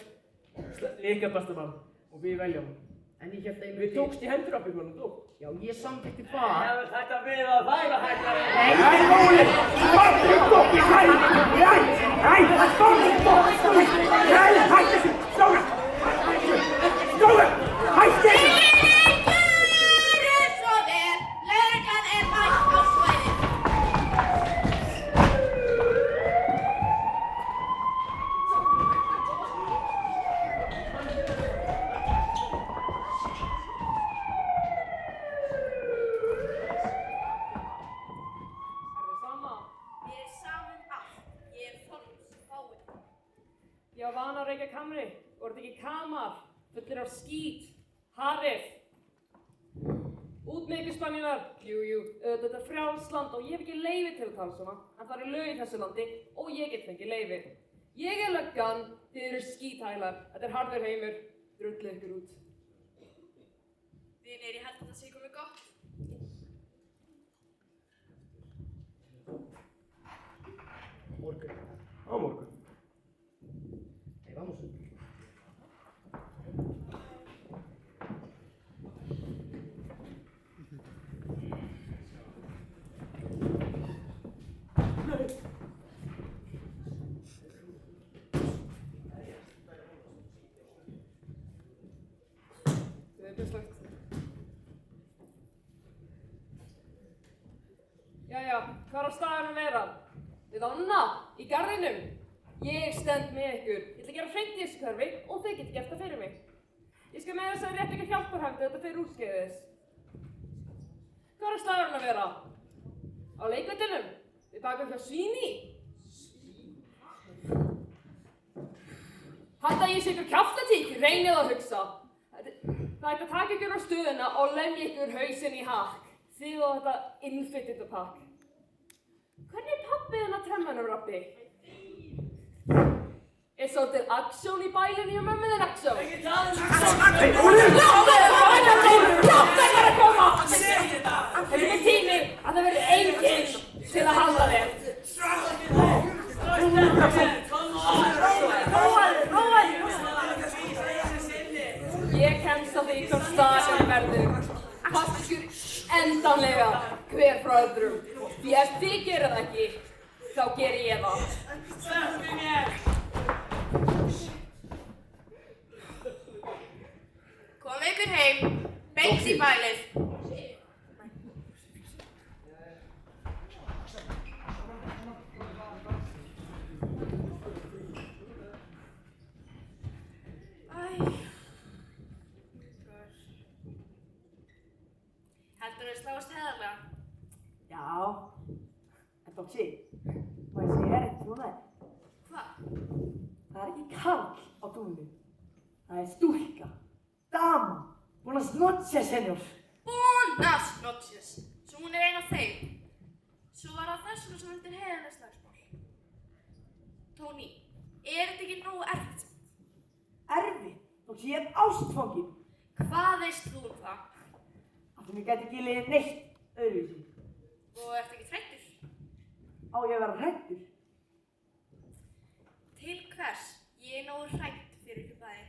A: ykkar besti mann og við veljum hann.
I: En ég held að ég
A: Við tókst í hendur á byggjum hann og tók.
I: Já, ég samþykti það.
N: Hefur þetta við að væla hættari?
A: Nei, Óli! Fokkin fokkin hæ! Hæ! Hæ! Fokkin fokkin hæ!
B: Ég var vana að reykja kamri. Voru þetta ekki kamar? Fullir af skít. Harif. Út með ykkur Spanjílar. Jú, þetta er frjálst land og ég hef ekki leyfi til að tala svona. En það eru lög í þessu landi og ég get fengið leyfi. Ég er löggan, þið eru skíthælar. Þetta er harður heimur. Drullið ykkur út.
E: Vinir, ég held að það sé komið gott.
I: Morgun.
F: Á morgun.
I: Hey, vamos.
B: Jæja, hvað er á staðurinn að vera? Við ána, í garðinum. Ég stend með ykkur. Ég ætla að gera hreint í þessu hverfi og þið getið gert það fyrir mig. Ég skal með þess að rétt ykkur hjálparhæmdi þetta fyrir úrskeiðis. Hvað er á staðurinn að vera? Á leikvöldunum? Við baka hjá Svíni? Halda ég sé ykkur kjaftatík, reynið að hugsa. Það ætti að taka ykkur á stöðuna og lemja ykkur hausinn í hakk. Þið og þetta innflytjendapakk. Hvernig er pappið hennar tremmanum, Robby? Er svolítið aksjón í bælunni og mömmu þinn aksjón? Ekki tala um Láttu að koma! Það er ekki tími að það verður enginn til að halda þér. Ég kemst að því hvort staðan verður. Pass ykkur endanlega hver frá öðrum. Því ef þið gerir það ekki, þá geri ég það.
K: Komið ykkur heim, beint í bælið. Heldurðu sláist heiðarlega?
G: Já, en Doxy, má ég segja eitt svona þér?
K: Hvað?
G: Það er ekki karl á túninu. Það er stúlka, dama, buenas noches, señor.
K: Buenas noches. Svo hún er ein af þeim. Svo var það þessuna sem vildir heiðarlega slagsmál. Tony, er þetta ekki nógu erfitt?
G: Erfitt? Doxy, ég er ástfangin.
K: Hvað veist þú um það?
G: Að þú mér gæti ekki liðið neitt öðruvísi.
K: Og ertu ekki hræddur?
G: Á ég að vera hræddur?
K: Til hvers? Ég er nógu hrædd fyrir ykkur bæði.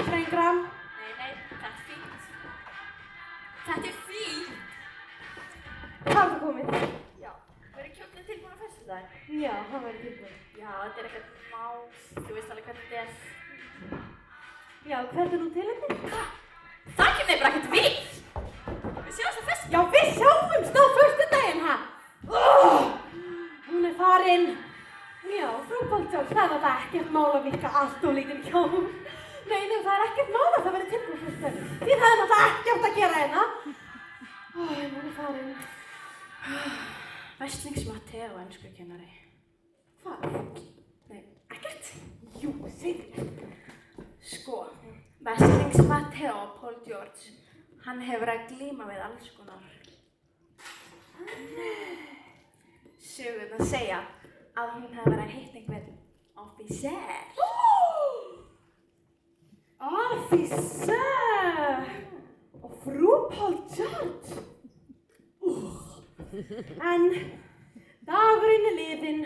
H: Frengram.
K: Nei, þetta er fínt. Þetta er fínt?
H: Hvað er það komið?
K: Já, verður kjóllin tilbúin á föstudaginn?
H: Já, hann verður tilbúin.
K: Já, þetta er eitthvað mál, þú veist alveg hvernig þetta er.
H: Já, hvert er nú tilefnið?
K: Það kemur bara ekkert við! Við sjáumst á föstudaginn.
H: Já, við sjáumst á föstudaginn, ha? Hún er farin. Já, frú Bóltjón, það var ekkert mál að virka allt og lítið kjól. Nei, það er ekkert mál að það verður tilbúin föstudaginn. Því það er náttúrulega ekkert að gera hérna. Hún er farin.
K: Verslingsmatteo, enskukennari.
H: Hvað?
K: Nei, ekkert.
H: Jú, segðu.
K: Sko, Verslingsmatteo, Paul George, hann hefur að glíma við alls konar. Sögurnar segja að hún hefur verið að hitta einhvern officer.
H: Officer! Og frú Paul George? En dagurinn er liðinn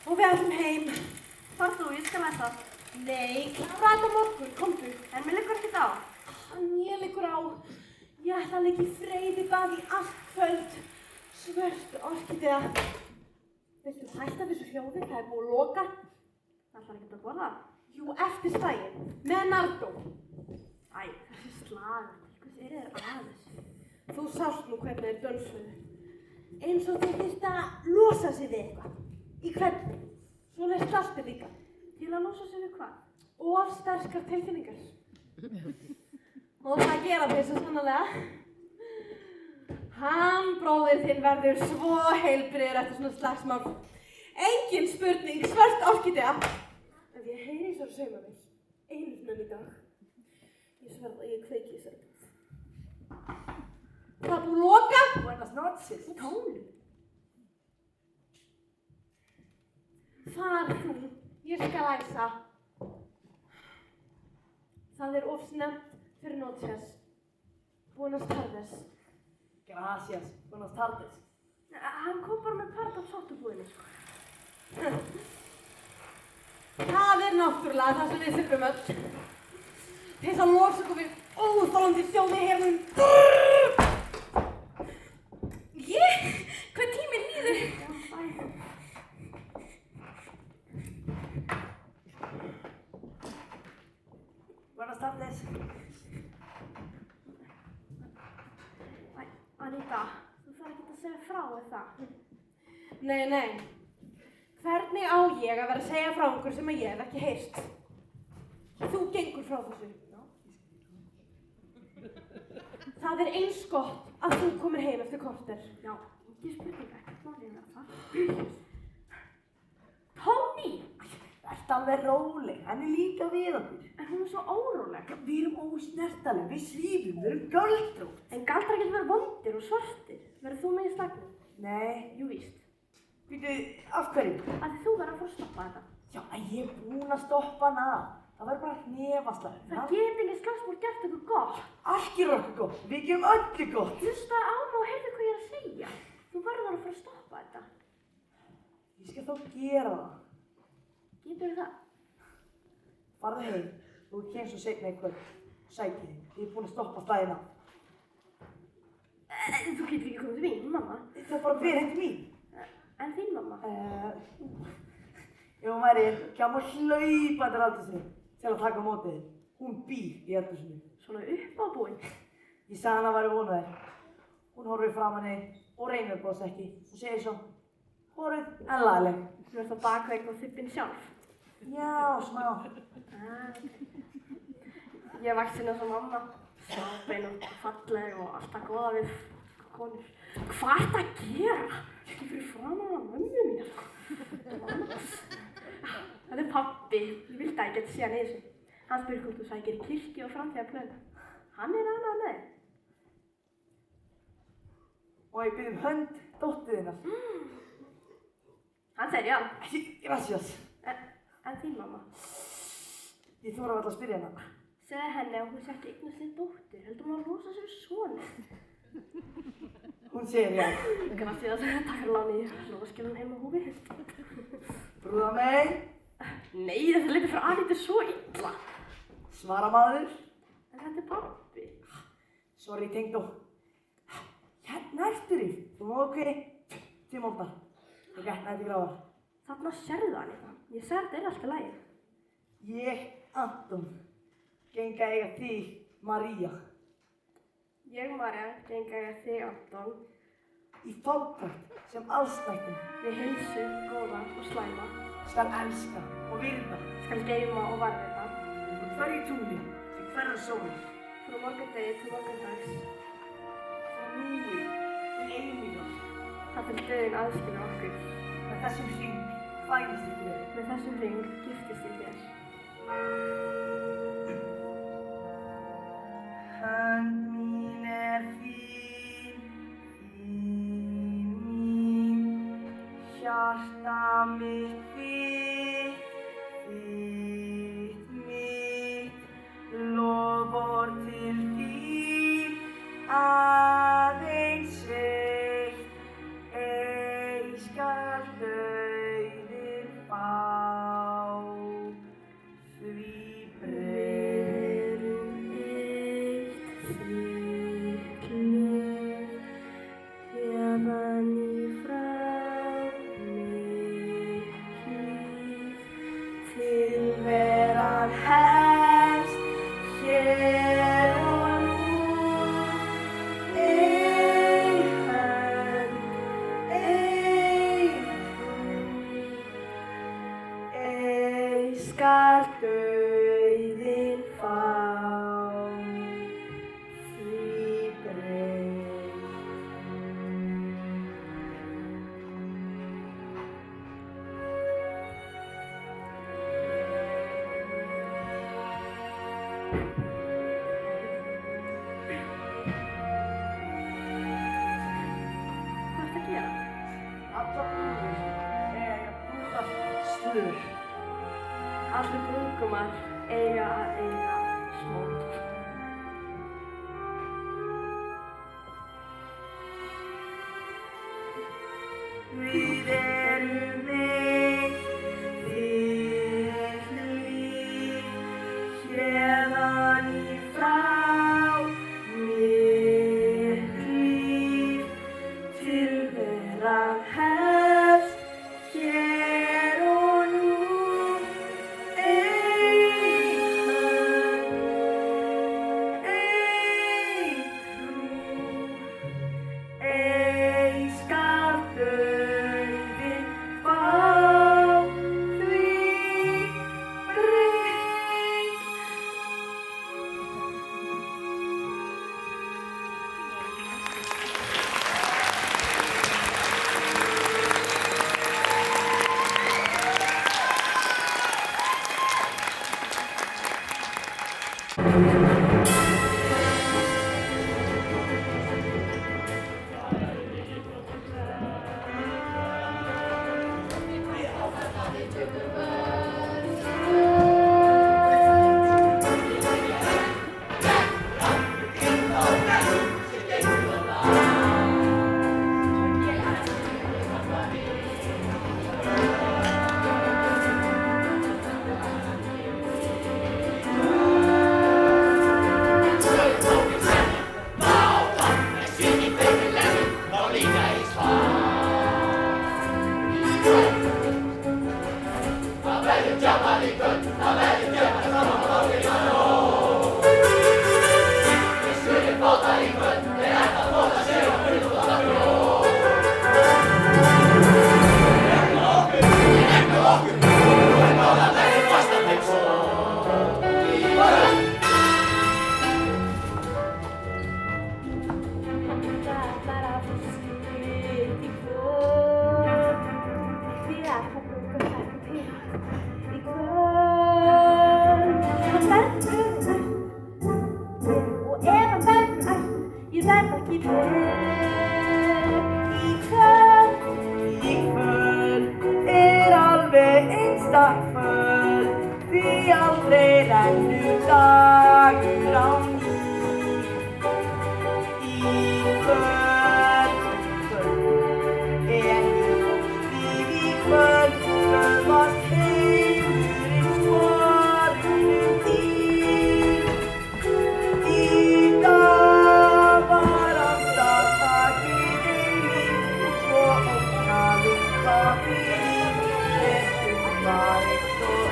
H: og við ætlum heim.
M: Far þú, ég skal læsa.
H: Nei, klára þetta á morgun, komdu.
M: En mér liggur ekkert á.
H: Mér liggur á. Ég ætla að liggja í freyðibað í allt kvöld. Svört orkídea. Viltu hætta þessu hljóði? Það er búið að loka.
M: Það ætlar ekkert að borða.
H: Jú, eftir slaginn. Með Nardó.
M: Æ, þessi slagur. Hvers er þér aðeins?
H: Þú sást nú hvernig þeir dönsuðu. Eins og þeir þyrftu að losa sig við eitthvað. Í hvernig? Svona er slastir líka.
M: Til að losa sig við hvað?
H: Of sterkar tilfinningar. Og það gera þeir svo sannarlega. Hann, bróðir þinn, verður svo heilbrigður eftir svona slagsmál. Engin spurning, svört orkídea. Ef ég heyri svo sauma mig, einu sinni í dag, ég sverða að ég kveiki þessari búð. Það er búið að loka.
G: Buenas noches.
H: Tónu. Far þú, ég skal læsa. Það er of snemmt fyrir noches. Buenas tardes.
G: Gracias. Buenas tardes.
H: Hann kom bara með part af sottubúðinni, sko. Það er náttúrulega það sem við þurfum öll. Til þess að losa okkur við óþolandi þjóði hefum.
M: Hvað tíminn líður?
G: Buenas tardes.
H: Anita, þú þarf ekki að segja frá það. Nei. Hvernig á ég að vera að segja frá einhver sem ég hef ekki heyrt? Þú gengur frá þessu. Það er eins gott að þú komir heim eftir korter.
M: Já, ekki spurning, ekkert málið með það.
H: Tóni!
G: Ertu alveg róleg, hann er líka við okkur.
H: En hún er svo óróleg.
G: Við erum ósnertaleg, við svífum, við erum göldrótt.
H: En galdrar getur verið vondir og svartir. Verður þú með í slagnum?
G: Nei.
H: Jú, víst.
G: Býtu, af hverju?
H: Af því þú verður að fara að stoppa þetta.
G: Já, ég er búin að stoppa hana af. Það verður bara hnefaslag.
H: Það getur ekki slagsmál gert okkur gott.
G: Ekki okkur gott, við gerum öllu gott.
H: Hlustaðu á mig og heyrðu hvað ég er að segja. Þú verður að fara að stoppa þetta.
G: Ég skal þó gera það.
H: Getur það?
G: Farðu heim, þú kemur svo seinna í kvöld. Sækið þig, ég er búin að stoppa slaginn af.
H: Þú getur ekki komið til mín, mamma.
G: Það er bara fyrir heim til mín.
H: En þín mamma?
G: Ef hún væri, kemur hlaupandi eldhúsinu til að taka á móti þig. Hún býr í eldhúsinu.
H: Svona uppábúin?
G: Ég sagði hann að væri vona þér. Hún horfir framan þig og reynir bóðs ekki. Hún segir svo, horfið en lagleg.
H: Þú ert á bakveik og þippin sjálf?
G: Já, smá.
H: Ég vaksin eins og mamma. Smábein og falleg og alltaf góða við konur. Hvað ertu að gera? Ekki fyrir framan á mömmu mína, sko. Þetta er pabbi. Ég vildi að ég geti séð hann í þessu. Hann spyrir hvort þú sækir í kirkju og framtíðarplönu. Hann er ánægður með þig.
G: Og ég bið hönd dóttur þinnar.
H: Hann segir já.
G: Gracias.
H: En þín mamma?
G: Ég þóra alltaf að spyrja hennar.
H: Segðu henni að hún setti eignast þinn dóttur. Heldur hún að rosa sér soninn?
G: Hún segir já.
H: Gracias, takk láni. Nú skilur hún heim á húfi.
G: Brúða mig.
H: Nei, þetta leikur fyrir Anitu svo illa.
G: Svara maður.
H: En þetta er pabbi.
G: Sorry, tengdó. Hérna ertu þig. Þú má okkur til móldar. Ok, nætti gráðar.
H: Þarna sérðu Anita. Ég sagði þetta er alltaf lægi.
G: Ég, Anton, geng að eiga þig, María.
H: Ég, María, geng að eiga þig, Anton.
G: Í fátækt sem allsnættin.
H: Við heilsu, góða og slæma.
G: Skal elska og virða.
H: Skal geyma og varðveita.
G: Frá hverju túni til hverjar sólir.
H: Frá morgundegi til morgundags.
G: Frá núi til eilífðar.
H: Það til döðin aðskilur okkur.
G: Með þessum hring fæðist þið þér.
H: Með þessum hring giftist þið þér.
G: Hönd mín er þín, þín mín. Hjarta mitt þitt, þitt mitt. Loforð til þín aðeins eitt.
K: allir brúðgumar eiga að eiga smót.
G: Við erum eitt, þitt líf, hérðan í frá, mitt líf, tilveran hefst, hér og nú, ein hönd, ein trú, ei skal dauðinn fá því breytt. Því aldrei rennur dagur á ný. Í kvöld er nýtt líf í kvöld, stöðvast heimurinn sporunum dýr. Í dag var alltaf takið líf, svo opnaði kapið restum var eitt og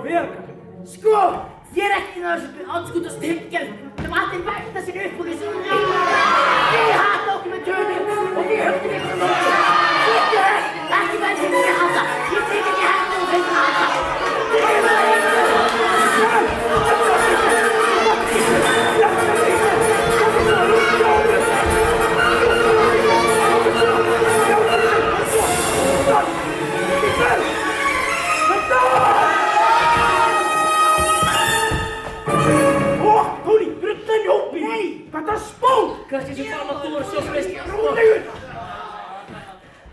A: vera kallinn?
I: Sko, ég ekki það þessu andskutast tilgerð sem allir velta sér upp úr þessu lífi. Við hata okkur með tönum og við höfum ykkur með okkur. Sýttu ekki með þessu við hata. Ég tek ekki henni og þeim hata.
A: Tóni, brullan í hópi! Nei! Hvað er það spól?
I: Kannski sem fara að þú er sjósveist.
A: Rólegur!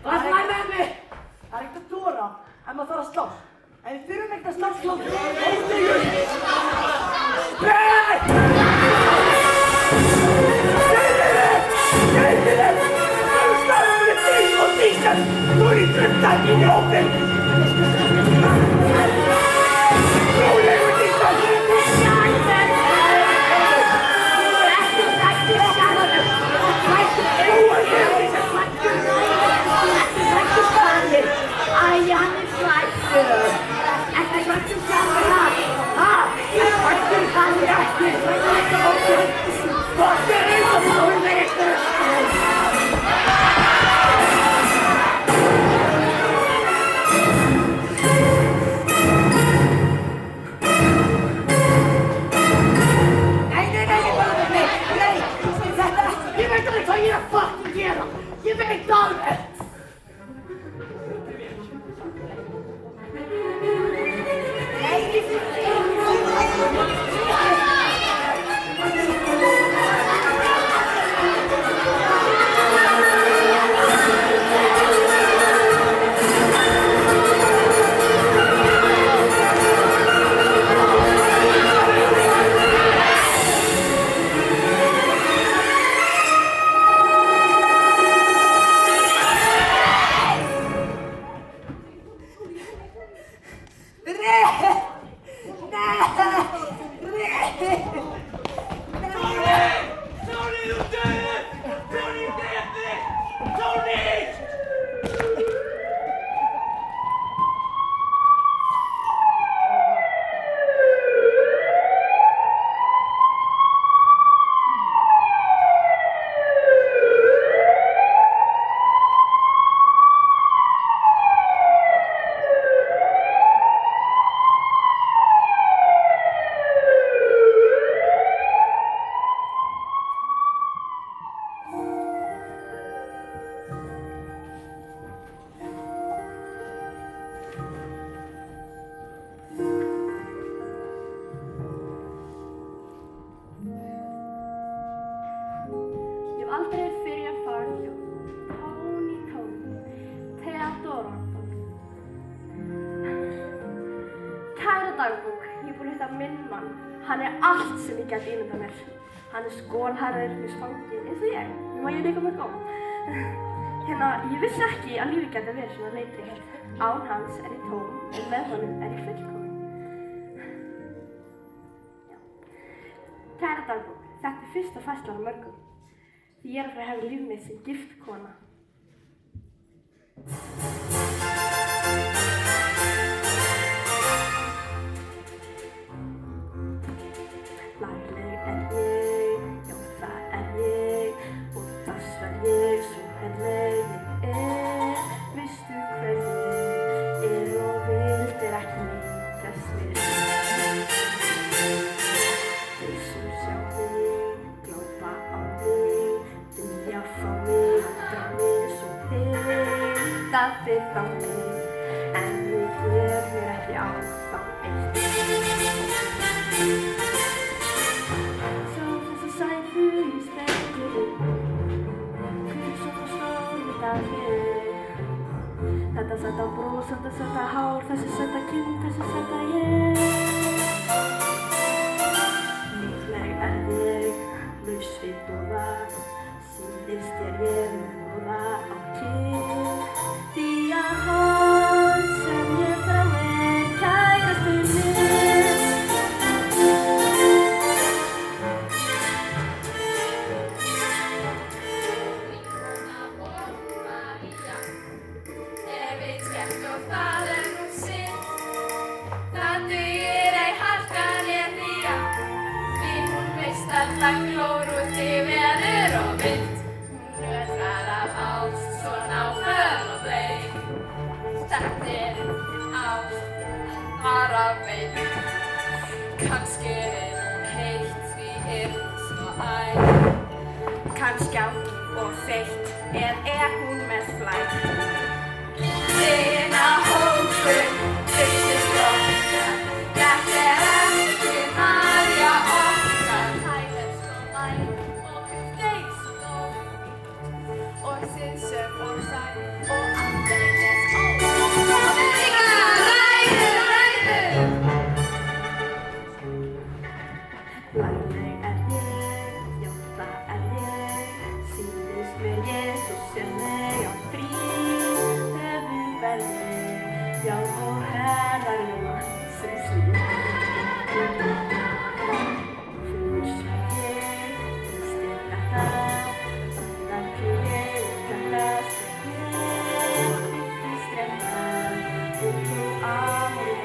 I: Það er með mig. Það er ekkert að tóra, en maður þarf að slá. En við þurfum ekkert að slá.
A: Rólegur! Nei! Gæðir! Það er stafan með þig og dísar! Tóni, brullan í hópi! Rólegur, dísar!
I: Æ, hann er svættur. Ekki svættur sjálfur það. Ha? Svættur kann ég ekki. Hvað er eins og þú veitur? Nei, þetta, ég veit alveg hvað ég er að fucking gera. Ég veit alveg.
K: Aldrei fyrir ég fargjó. Tóni. Theodora. Kæra dagbók, ég er búin að hitta minn mann. Hann er allt sem ég gæti ímyndað mér. Hann er skólharður með spangið eins og ég. Nú má ég leika með góm. Ég vissi ekki að lífið gæti verið svona leikrit. Án hans er ég tóm, en með honum er ég fullkomin. Kæra dagbók, þetta er fyrsta færslan á mörgum. Því ég er að fara að hefða líf mitt sem gift kona. Lagleg er ég, já það er ég, og þess er ég, svo herleg ég er. Veistu hver ég er og vildir ekki líkast mér. Þeir sem sjá þig, glápa á þig, vilja fá mig, andra mig svo hitta þig á mig, en ég gef mér ekki á þá eitt. Sjá þessi sætu í speglunum, hvernig svona stólið að ég. Þetta sæta brós, þetta sæta hár, þessi sæta kinn, þessi sæta ég. Líkleg er ég, laus við dóða, síðist er ég núna á kinn. Því að hann sem ég þrá er kærastinn minn.
B: Það er nú synd, það dugir
K: og þeitt hún með flækt. Vinahópur, fyrstist okkar, þetta ekki María okkar. Hægast og væg og steins og fínt og sinnsöm og sæl og aldeilis Lagleg ég, já það ég, sýnist mér Jesús sem mig á höfuðverði, já og herðarinn sem Fyrst ég, styrka það, sannar ég og þetta stremma, og þú amur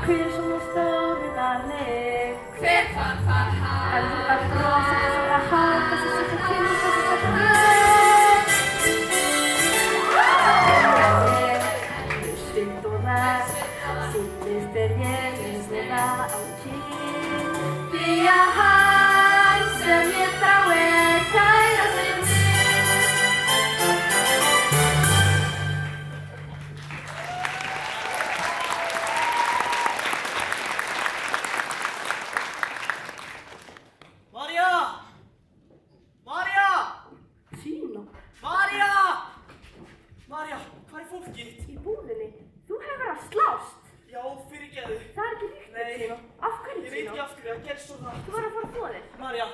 K: Hver svona stóri darling? Hver fann það hann? En þú ert rosa, þessi að hafa, þessi setja til, þessi setja Hlustund og það, sýnist ég linslega á kyn. Því að hann sem ég þrái kæra sinn.
L: María, hvað er fólkið?
K: Í búðinni. Þú hefur verið að slást.
L: Já, fyrirgeðu.
K: Það er ekki líkt þér, Tino. Af hverju, Tino?
L: Ég veit ekki af hverju, það gerst svo hratt.
K: Þú verður að fara að þvo þér.
L: María.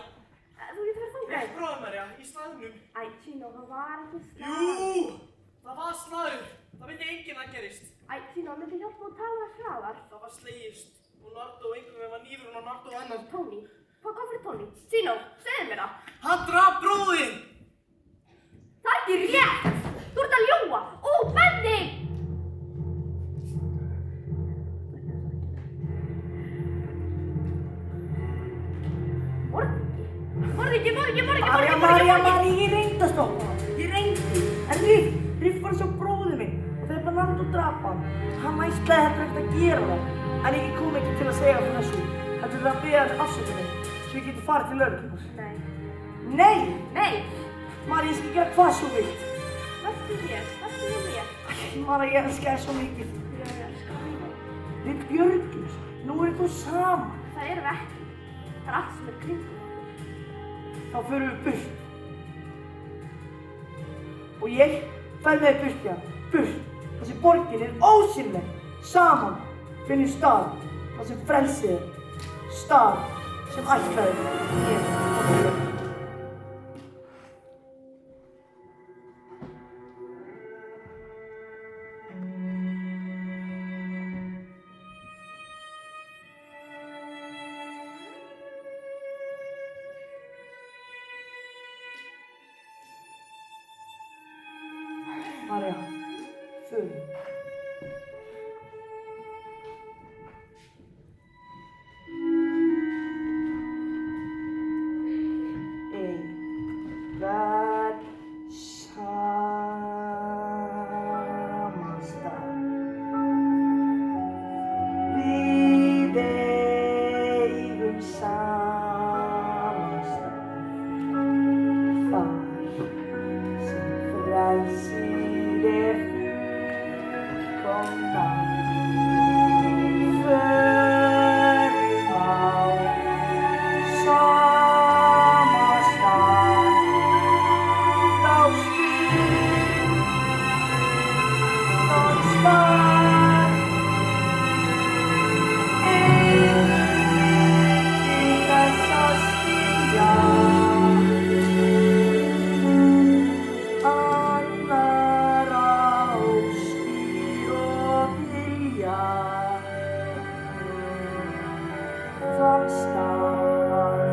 K: Þú getur verið þangað.
L: Nei, bróðum María, í slagnum.
K: Æ, Tino, það var ekki slagur.
L: Jú, það var slagur. Það vildi enginn að gerist.
K: Æ, Tino, myndi hjálpa að tala það hraðar.
L: Það var slegist. Og Nardo og einhvern veginn var nýfur og Nardo og annar.
K: Tony, hvað kom fyrir Tony? Tino, segðu mér það.
L: Hann draf bróðinn!
K: Það er ekki rétt! Þú ert að ljúga! Ó, Benni! Morðingi!
G: María, ég reyndi að stoppa hann. Ég reyndi. En Riff var svo bróðið minn og þegar Bernardo drap hann. Hann ætlaði þetta ekkert að gera það. En ég kom ekki til að segja fyrir þessu. Þetta er að biðja hans afsökunar svo ég geti farið til lögreglunnar.
K: Nei.
G: Nei!
K: Nei!
G: María, ég skal gera hvað svo vilt.
K: Vertu mér.
G: María, ég elska þér svo mikið.
K: Ég elska þig.
G: Við Björgvins, nú erum þú saman.
K: Það erum við ekki. Það er allt sem er kringum.
G: Þá förum við burt. Og ég fer með burt hérna. Burt. Þessi borgin er ósynleg. Saman finnum stað. Það sem frelsið er. Stað sem ætlaði mér og þér. María, förum. Einhver samastað. Við eigum samastað. Þar sem frelsið er fullkomnað. Förum á samastað. Þá skýrðans var enginn þess að skilja. Annar ástýr og vilja. Þann stað.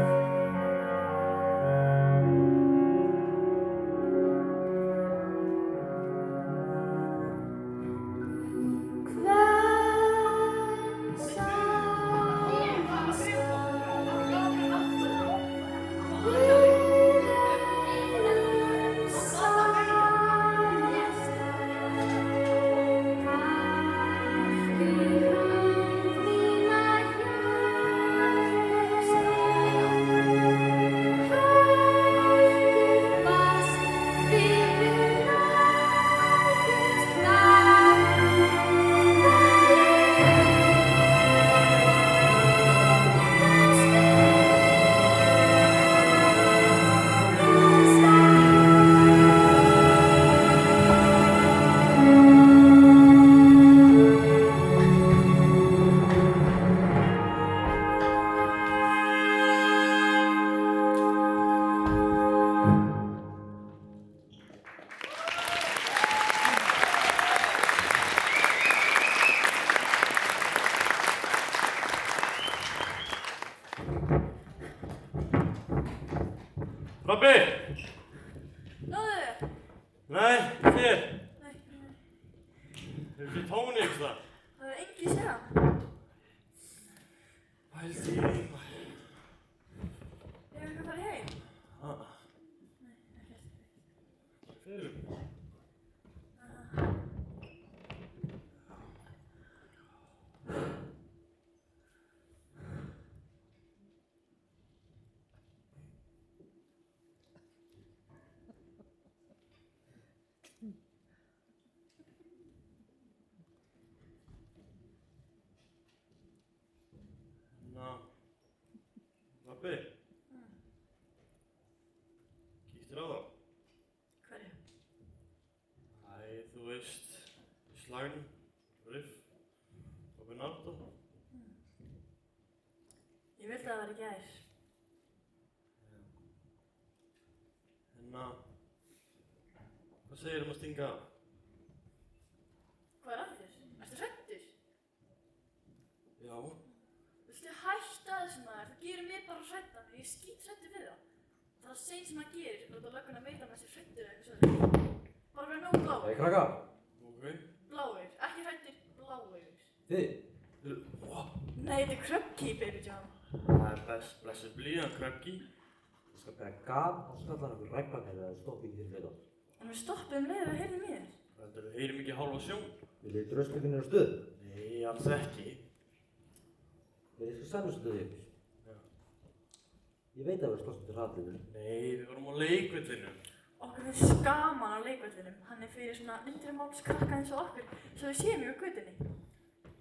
F: Pabbi!
E: Náðu þér?
F: Nei, þér.
E: Nei.
F: Hefur ekki Tóni ykkur það?
E: Það er enginn séð hann.
F: Pældi í því, maður.
E: Ég hef ekki farið heim. Nei, ekkert.
F: Fyrir. Pabbi? Kíktir á þá?
E: Hverju?
F: Æ, þú veist, slaginn, riff, og Bernardo.
E: Ég vildi að það var í gær.
F: Hvað segir að stinga af?
E: Hvað er að þér? Ertu hræddur?
F: Já.
E: Viltu hætta þessu maður? Það gerir mig bara hræddan. Ég er skíthræddur við það. Það er seint sem hann gerir og láta lögguna vita að maður sé hræddur eða eitthvað svona. Bara vera nógu bláir.
O: Hey, krakka.
F: Ok.
E: Bláir. Ekki hræddir, bláir.
O: Þið?
E: Nei, þetta er Kröggi, baby John.
F: Það er blessuð blíðan, Kröggi.
O: Ég skal bera gaf og skallar einhver rækbanir eða stoppi ekki fyrir þetta.
E: En við stoppum leið og heyrðum í þér.
F: Þetta við heyrim ekki hálfa sjón.
O: Viljið þið dröstlökinn er á stöð?
F: Nei, alls ekki.
O: Verið þið samstöðu ykkur?
F: Já.
O: Ég veit að við slóstum til hraðlinu.
F: Nei, við vorum á leikvellinu.
E: Okkur finnst gaman á leikvellinum. Hann er fyrir svona undirmálskrakka eins og okkur, svo við séum í á götunni.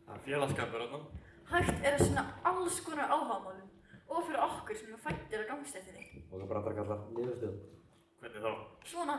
F: Það er félagskapur þarna.
E: Hægt er að sinna alls konar áhugamálum og fyrir okkur sem er fæddir á gangstéttinni.
O: Og það bara kallar niðurstöð.
F: Hvernig þá?
E: Svona.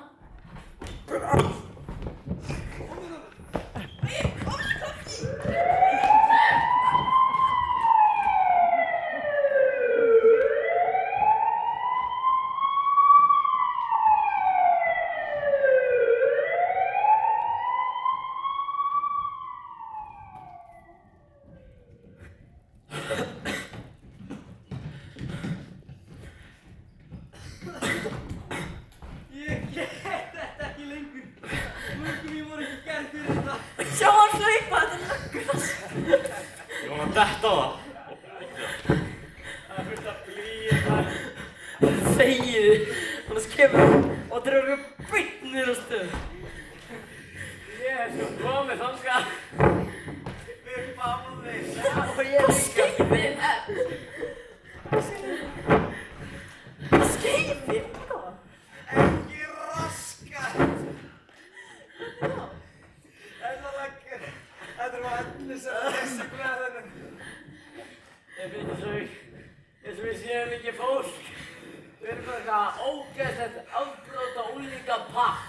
E: Sjá hann hlaupa, þetta er löggurnas.
F: Ég var að detta á það.
C: Það er fullt af blýir þar. Þegiðu, annars kemur hann og dregur okkur beint niður á stöð. Ég er svo komið þangað. Við fáum þig. Og ég er
E: skeiðið. Skeiðið?
D: Ekki raskat. Þetta er vatnið sem að lesa glæðunum.
C: Ég finnst eins og við séum ekki fólk. Við erum bara eitthvað ógeðslegt afbróta úlingapakk.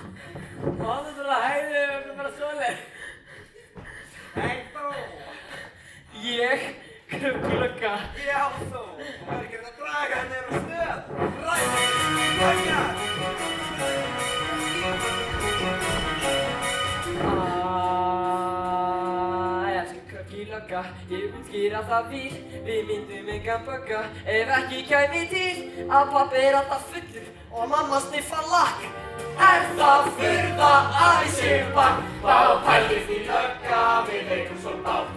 C: Og hann er bara hæðið og við erum bara svoleið.
D: Hei þú!
C: Ég, Krögglögga.
D: Já þú! Það er ekki að draga hann niður á stöð. Ræða!
C: Lögga, ég vil skýra það vír. Við myndum engan bögga ef ekki kæmi til að pabbi er alltaf fullur og mamma sniffar lakk. Er það furða að við séum bakk? Þá pælið því lögga, við leikum svo bátt.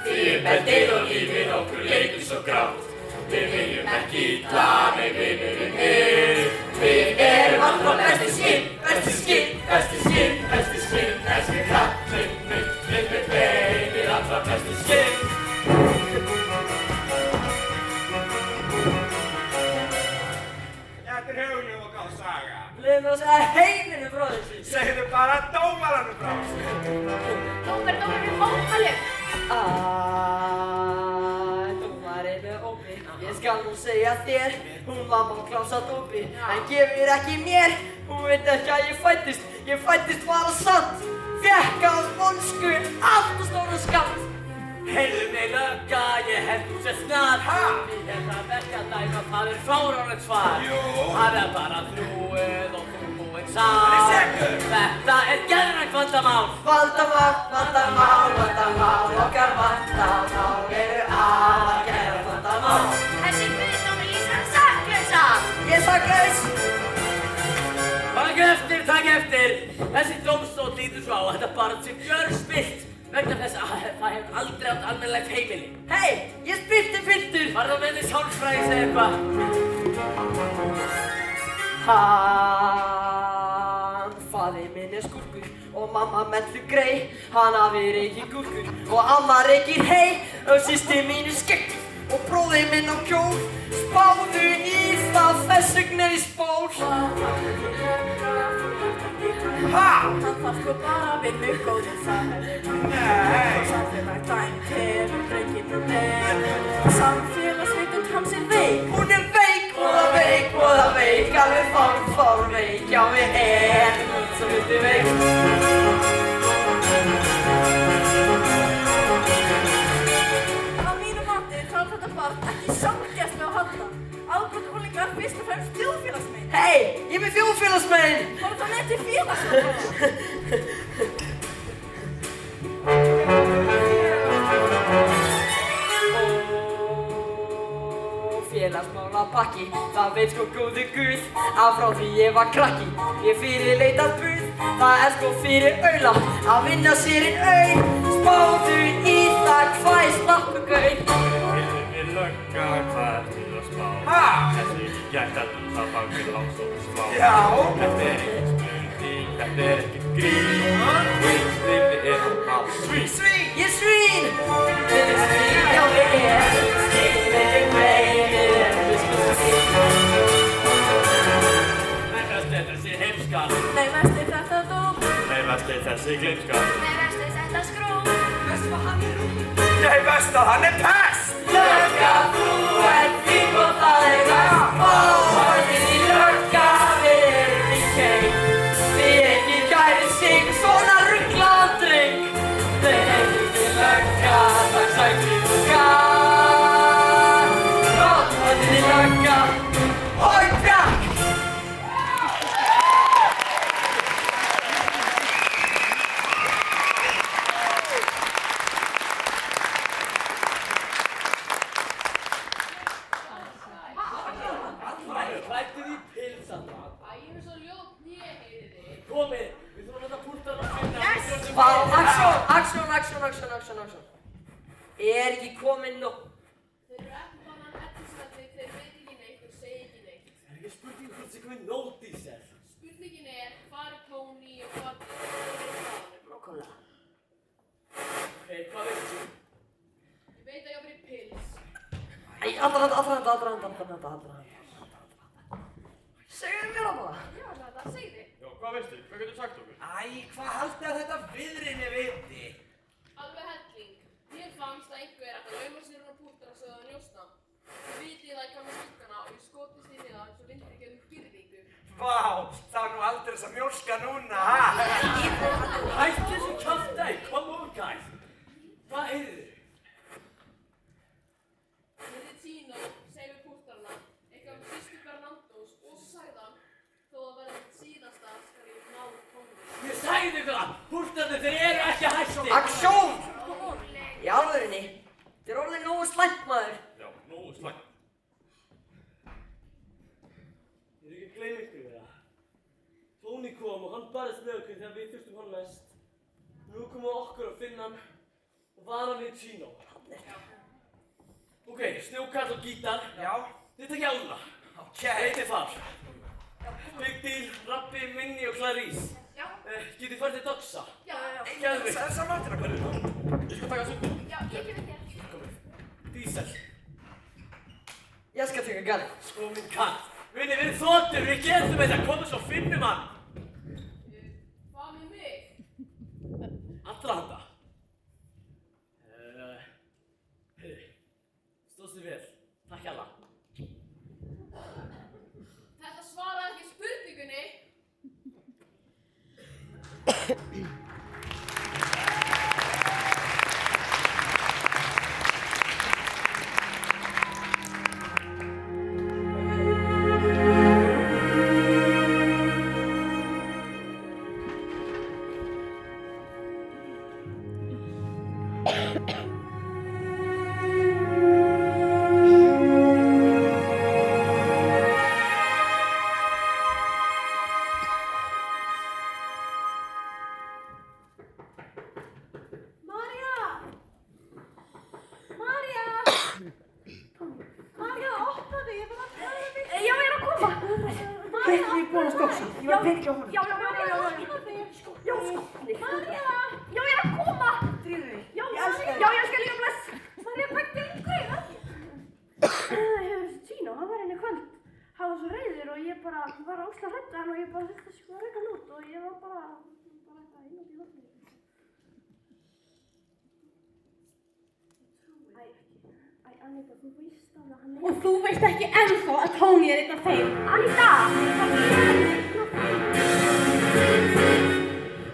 C: Því beldið og lífið okkur leikum svo grátt. Við viljum ekki illa, nei við viljum hér. Við erum alltaf besti skinn, besti skinn, besti skinn, besti skinn, besti kraftinn minn. Við beinir alltaf besti skinn.
D: Þetta er hugljúf og góð saga.
C: Leðum við að segja heiminu frá þessu.
D: Segðu bara dómaranum frá þessu.
K: Dómari, mótmæli.
C: Dómarinn er ópi. Ég skal nú segja þér, hún var mánklása dópi. En gefur ekki mér, hún veit ekki að ég fættist bara samt. Fékk á vonsku allt og stóra skamt. Heyrðu mig lögga, ég held þú sé snar. Ég held að verka dæma, það er fáránlegt svar. Það er bara þrúið og þú búinn sár. Þetta er geðrænt vandamál. Vandamál, okkar vandamál eru geðrænt vandamál.
K: Þessi guðdómur lýsir hann saklausa.
C: Ég er saklaus.
N: barn sem gjörspillt vegna þess að það hefur aldrei átt almennilegt heimili.
C: Hei, ég spillti piltur!
N: Var það með því sálfræðis eða eitthvað?
C: Hann, faðir minn skúrkur og mamma mellu grey. Hann afi reykir gúrkur og amma reykir hey. Og systir mín skegg og bróðir minn á kjól. Spáðu í það fessugnir í spól.
E: Hann þarf sko bara vinnu góður það hefur. Nei! Samfélag dæmt hefur drenginn og leið. Samfélagsvitund hans veik.
C: Hún veik, voða veik, voða veik. Alveg fárveik, já við erum svo vildi veik.
E: Á mínu mati þarf þetta barn ekki sanngjarnt með að halda. Afbrot unglingar fyrst og fremst þjóðfélagsmein.
C: Hei, ég er með þjóðfélagsmein!
E: Hvað það með til félagsmein?
C: Félagsmálapakki, það veit sko góði guð að frá því ég var krakki ég fyrirleitað buð, það sko fyrir aula að vinna sér inn auð spáðu í það hvað ég slappu gauð
F: Við lögga hvað til að spá Þessi gætt að það baki langs og slá Þetta ekki stundi, þetta ekki grín Við erum á svín
C: Ég er svín! Við erum svín, já við erum svín Við erum grein, við erum svín
N: Mest er þessi heimskall
E: Nei, mest er þetta dóp
F: Nei, mest er þessi gleymskall
E: Nei, mest er þetta skró
D: Mest hvað hann rúm Nei, mest að hann pest
C: Lögga, þú ert fín og það glæst Orðin í lögga, við erum í keik Við ekki gæri sig svona rugglaðan dreng Við ekki lögga, það sættir þú gaf Orðin í lögga, hoi bjakk
N: Klæddu því pilsandra.
B: Æ, ég er svo ljót, ég heyri þig.
N: Komið, við þurfum að þetta púltar að finna.
C: Vá, aksjón Er ekki kominn nóg
B: Þeir eru ekki bannan eftirstætti, þeir veit ekki neitt og segja ekki neitt.
N: Það er ekki spurning hvort sem komið nóg dísel.
B: Spurningin er, hvar er Tony og hvar er staðanum?
C: Nákvæmlega
N: Ok, hvað veistu?
B: Ég veit að ég á fyrir pils.
C: Æ, aðra Segðu mér það bara
B: Já, það segði.
F: Já, hvað veistu? Hvað getur sagt okkur?
D: Æ, hvað haldið að þetta viðrinni viti?
B: Alveg helling. Mér fannst að einhver ætti að lauma sér hún á púltar og sögða að njósna. Þið vitið það ekki á með skuggana og ég skotist inn í það eins og vindur ekki um girðingu.
D: Vá, það er nú aldrei þess að mjólka núna, ha?
N: Hættu þessu kjaftaði, come on guys. Hvað heyrðu þið?
B: Þetta er Tino, segir við púltarna, eitthvað um sýstu Bernardos og svo sagði hann, þó að verða þetta síðasta skal ég ná Tony.
N: Ég sagði ykkur það, púltarnir þeir eru ekki hættir.
C: Aksjón! Í alvörinni Þið er orðið nógu slæmt maður
F: Já, nógu slæmt.
N: Ég er ekki að gleyma ykkur við það. Tony kom og hann barðist með okkur þegar við þurftum hann mest. Nú komum okkur að finna hann og var hann við Tino. Ok, snjókall og gítar.
D: Já.
N: Þið tekja ána.
D: Ok.
N: Veitir þar. Big Deal, Rappi, Minnie og Clarice.
B: Já.
N: Getið farið til Doxa.
B: Já.
N: Gæðvikt.
D: Það er saman til að hverju.
N: Ég skal taka þessu.
B: Já, ég kemur þér.
N: Diesel.
C: Ég skal taka garð
N: Sko minn kall. Við erum þotur, við getum þetta. Komum svo finnum hann.
B: Hvað með mig?
N: Allra handa. Heiði. Stóðst þið vel. Takk hjá það.
B: Þetta svaraði ekki spurningunni.
G: skoksa. Ég var að fylgja honum.
K: Já, María! Já, ég er að koma!
G: Drífðu þig.
K: Já,
G: Ég elska þig.
K: Já, ég elska líka bless! María, hvað gengur? Hefur þessi Tino, hann var hérna í kvöld. Hann var svo reiður og ég bara var óslega hrædd við hann og ég bara þurfti sko að reka hann út og ég var bara eitthvað inn út í vatni. Æ, Anita, þú veist alveg að hann er...
H: Og þú veist ekki ennþá að Tony er einn af þeim.
K: Anita! Hann er einn af þeim.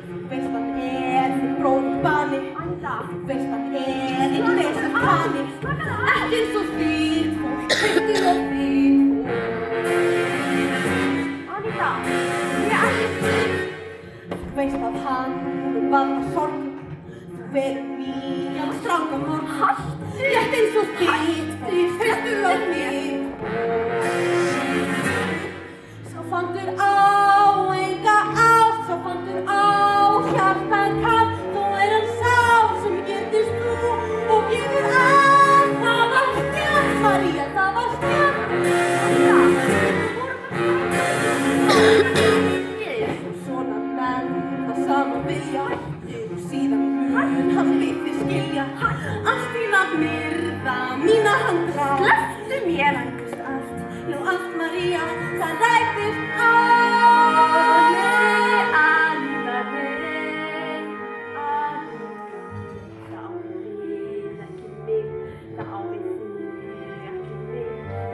H: Þú veist hann er þinn bróðir bani.
K: Anita!
H: Þú veist hann er einn vesar pani. Ekki eins og þitt fólk, heitir og þitt fólk.
K: Anita! Ég er ekki þitt.
H: Þú veist að hann valda sorgum. Þú verður mín að stráka morgun. Rétt eins og þitt fólk, heitir og þitt fólk. Svo fandur á enga ást, svo fandur á hjartan kall. Þó er hann sá sem getist þú og gefur allt. Það var stjörn, María, það var stjörn. Svona menn það sama vilja og síðan mun hann við þig skilja. Ástina myrða mína handra.
K: Slepptu mér!
H: Rækist allt, já allt María, það rækist allt.
K: Anita, það á við ekki mig, það á við þig ekki mig.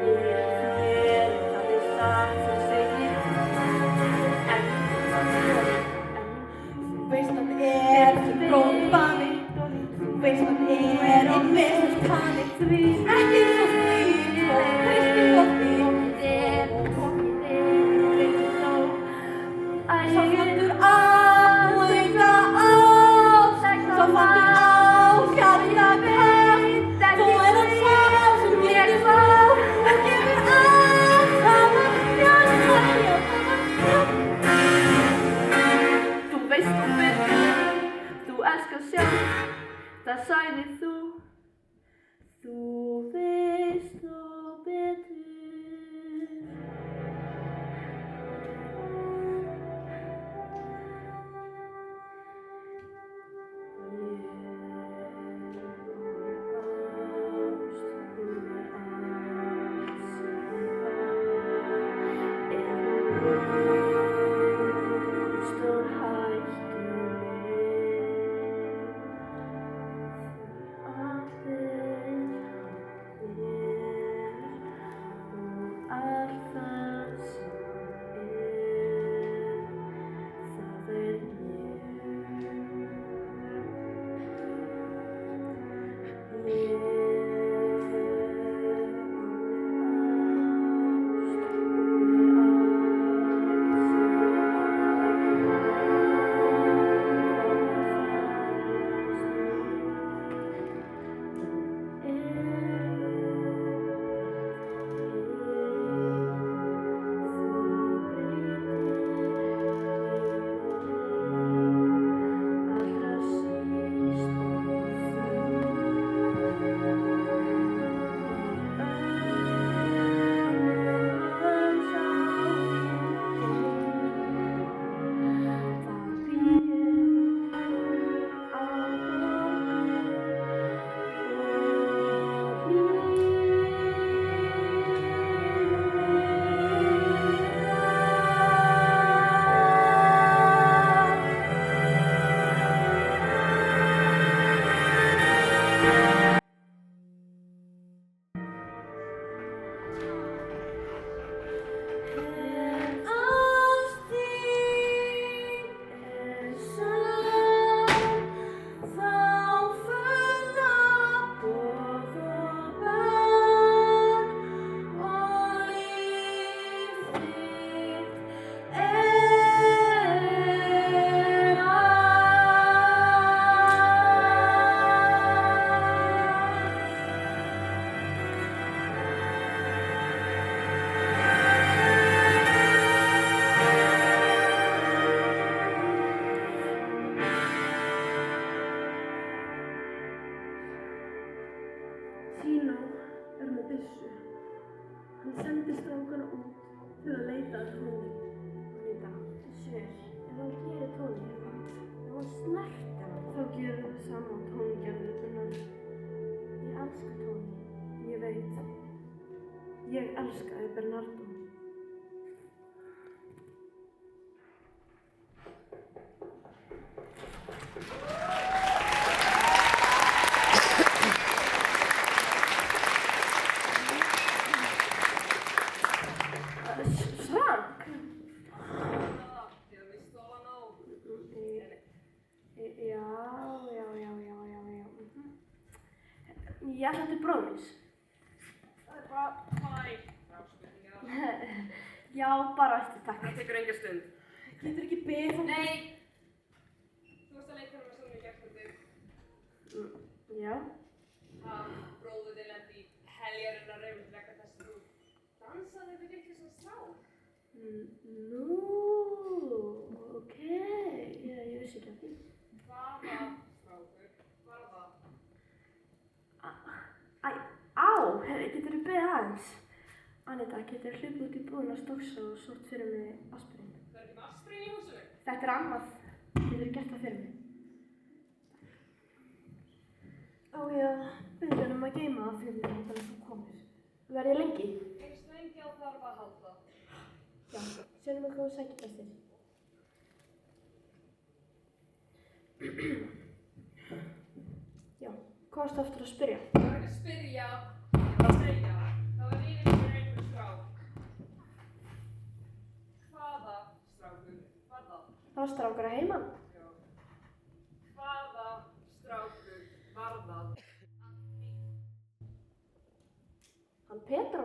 K: Ég er þér, það er satt sem segir.
H: Þú veist hann er þinn bróðir bani. Þú veist hann er einn vesar pani. Ekki eins og þitt fólk, heitir og þitt fólk. Svo fandur á enga ást, svo fandur á hjartan kall. Þó er hann sá sem getist þú og gefur allt. Það var stjörn, María, það var stjörn.
K: Þú veist þú betur, þú elskar sjálf, það sagði þú. Þú veist þú betur. Tino er með byssu. Hann sendi strákana út til að leita að Tony. Hann Sér, ef hann gerir tóninn hans, ef hann snertir hann, þá gerir það sama tóngerðunar. Ég elska tóninn, ég veit. Ég elskaði Bernardo. Ég ætla til bróðins.
B: Það bara fæn. Ráspurningar.
K: Já, bara eftir takk.
B: Það tekur enga stund.
K: Getur ekki beðið þá?
B: Nei! Þú varst að leika með svona í gærkvöldi.
K: Já.
B: Hann, bróðir þinn lendi í heljarinnar reyfum vegna þess að þú dansaði við vitlausan strák.
K: Nú, ok. Ég vissi ekki af því.
B: Hvaða strákur var það?
K: Getur þú beðið aðeins? Anita, getur þú hlupið út í búðina stóksa og sótt fyrir mig aspirín?
B: Það er ekki með aspirín í húsinu?
K: Þetta er annað. Getur þú gert það fyrir mig? Á ég að biðja um að geyma það fyrir mig þannig að þú komir. Verð ég lengi?
B: Eins lengi á þarf að halda.
K: Já, sérnum að koma sækja bestir. Já, hvað varstu aftur að spyrja?
B: Það var ekki að spyrja, ég var að segja. Það var yfir fyrir einhver strák. Hvaða strákur var það?
K: Það var strákur að heiman.
B: Já. Hvaða strákur var það?
K: Hann Pedro.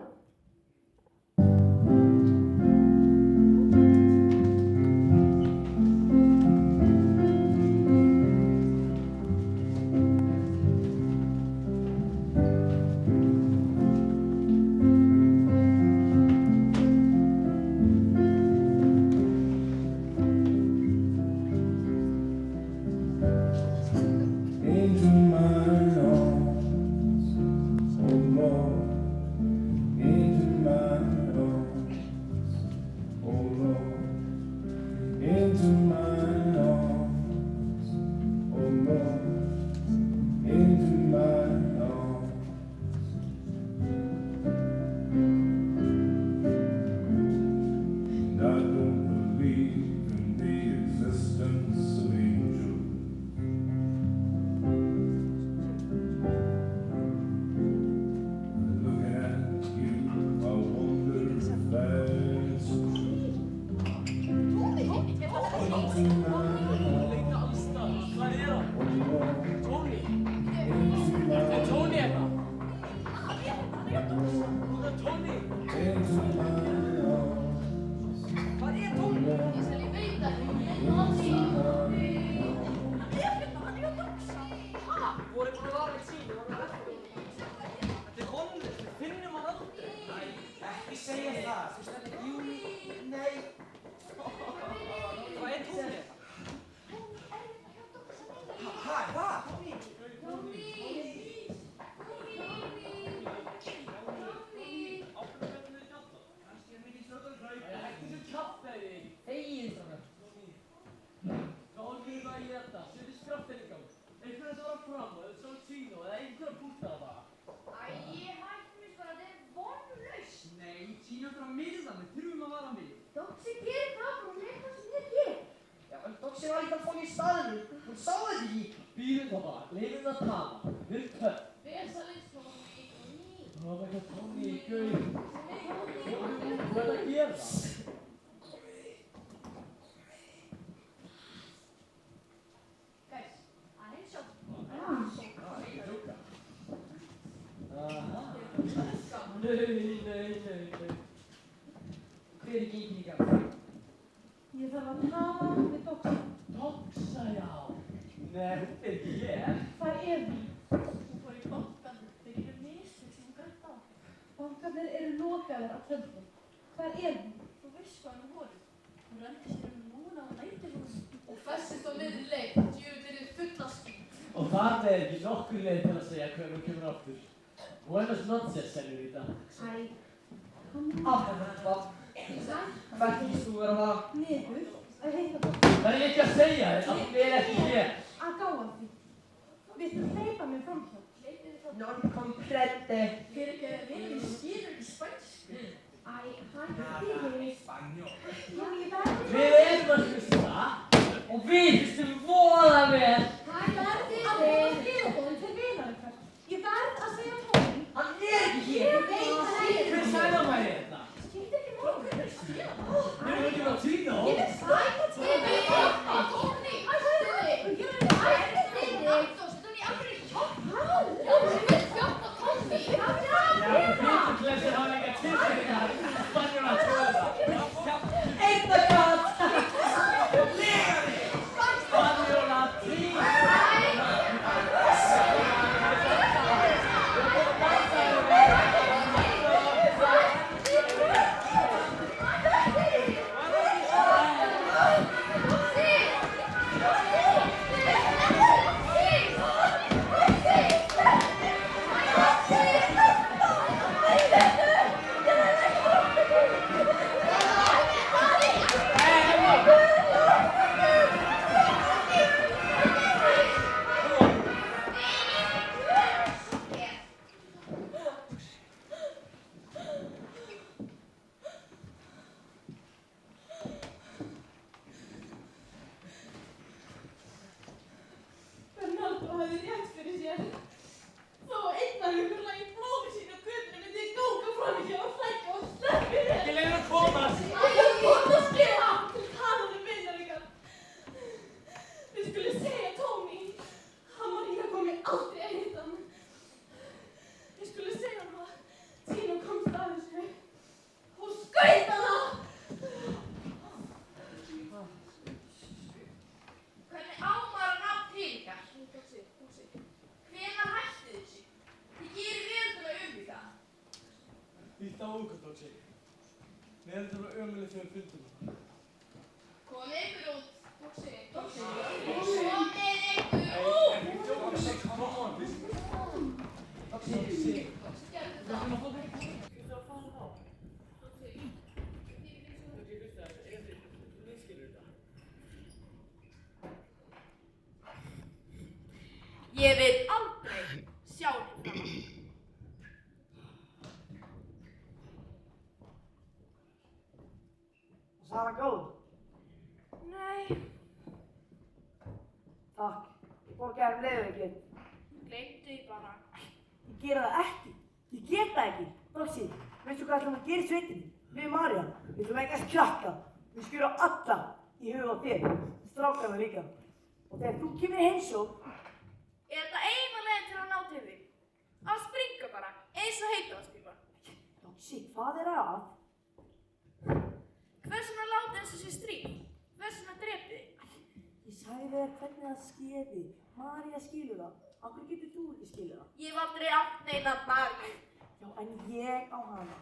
N: Buenas noches, señorita.
C: Hvert finnst þú vera það?
H: Niður.
N: Það er ekki að segja þér að hún er ekki hér.
H: Að gáa því. Viltu hleypa mér framhjá?
C: Non comprende.
E: Við skilur ekki spænsku.
H: Æ, hann þýðir. Já, ég verði.
N: Við erum að hlusta og við hlustum voða vel.
H: Hann verði að skilabóðum til vinar ykkar. Ég verð að segja Tóni.
N: Hann er ekki hér.
H: Ég veit að hann er.
N: Hver sagði hann væri þetta?
H: Skildi ekki mál.
N: Við erum ekki að týna á.
H: Ég vil sæta Tóni. Tóni, ætlaðu þig.
E: Ég vil aldrei sjá þig framar.
C: Sara góð.
E: Nei.
C: Takk. Ég borgaði leiður ekki.
E: Gleymdu því bara.
C: Ég gera það ekki. Ég get það ekki. Roxy, veistu hvað ætlum að gera í sveitinni? Við María, við ætlum að eignast krakka. Við skjörum alla í huga á þér. Strákarna líka. Og þegar þú kemur í heimsókn.
E: Er þetta eina leiðin til að ná til þig? Að springa bara, eins og heita að springa.
C: Roxy, hvað er að?
E: Hvers vegna láta eins og sé stríð? Hvers vegna drepið þig?
C: Ég sagði þér hvernig það skeiði. María skilur það. Af hverju getur þú ekki skilur það?
E: Ég hef aldrei átt neina Maríu.
C: Já, en ég á hana.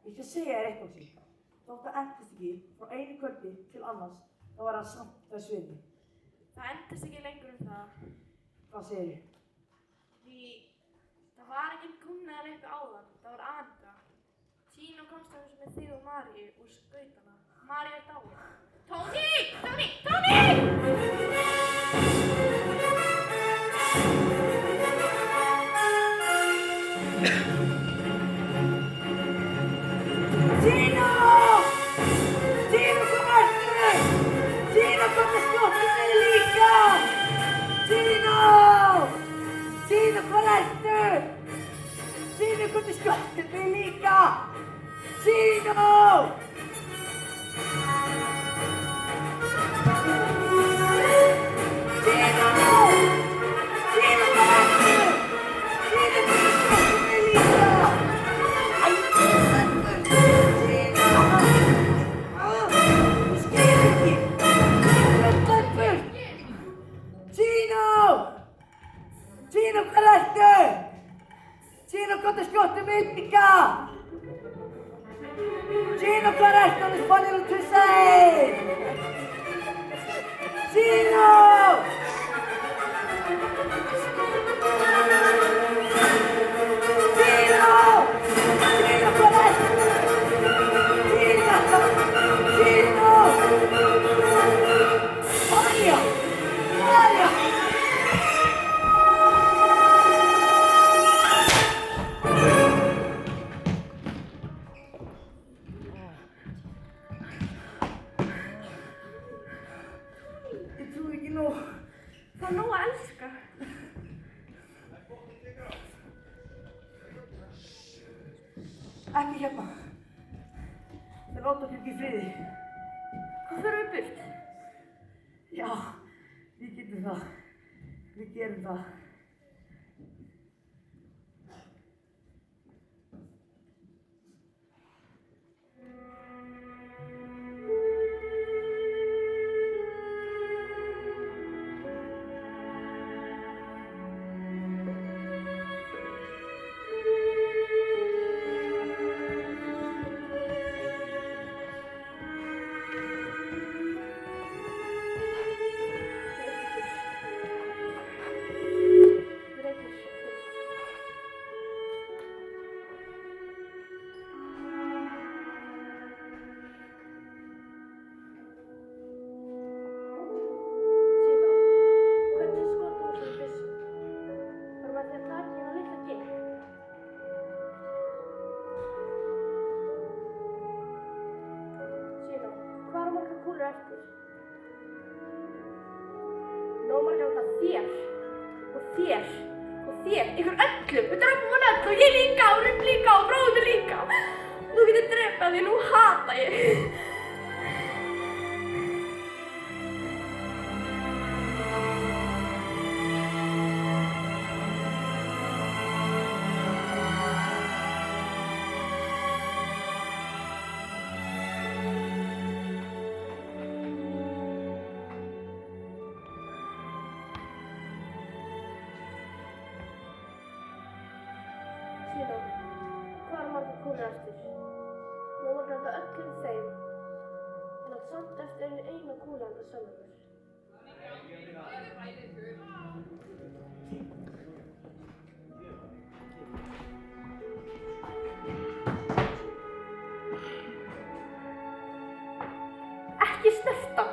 C: Ég skal segja þér eitthvað sín. Þótt það endist ekki frá einu kvöldi til annars, þá var það samt þess virði.
E: Það endist ekki lengur það.
C: Hvað segir ég?
E: Því það var ekki kunni að reypa áðan. Það var Annika. Tína komst að þessu með þig og Maríu úr skautana. Maríu er dáin. Tóni! Tóni! Tóni!
C: Tína! Tína, kom eftir! Tína, kom með skottum mig líka! Tína! Tína, kom eftir! Tína, kom með skottum mig líka! Tína! Tino, hvað ertu? Tino, komdu skjóttu mig líka! Tino, hvað ertu? Annars fann ég út til sæl! Tino! Tino! Tino, hvað ertu? Tino! Tino!
G: Ekki hérna. Þeir láta okkur ekki í friði.
K: Hvað förum við burt?
G: Já, við getum það. Við gerum það.
K: Ekki snerta.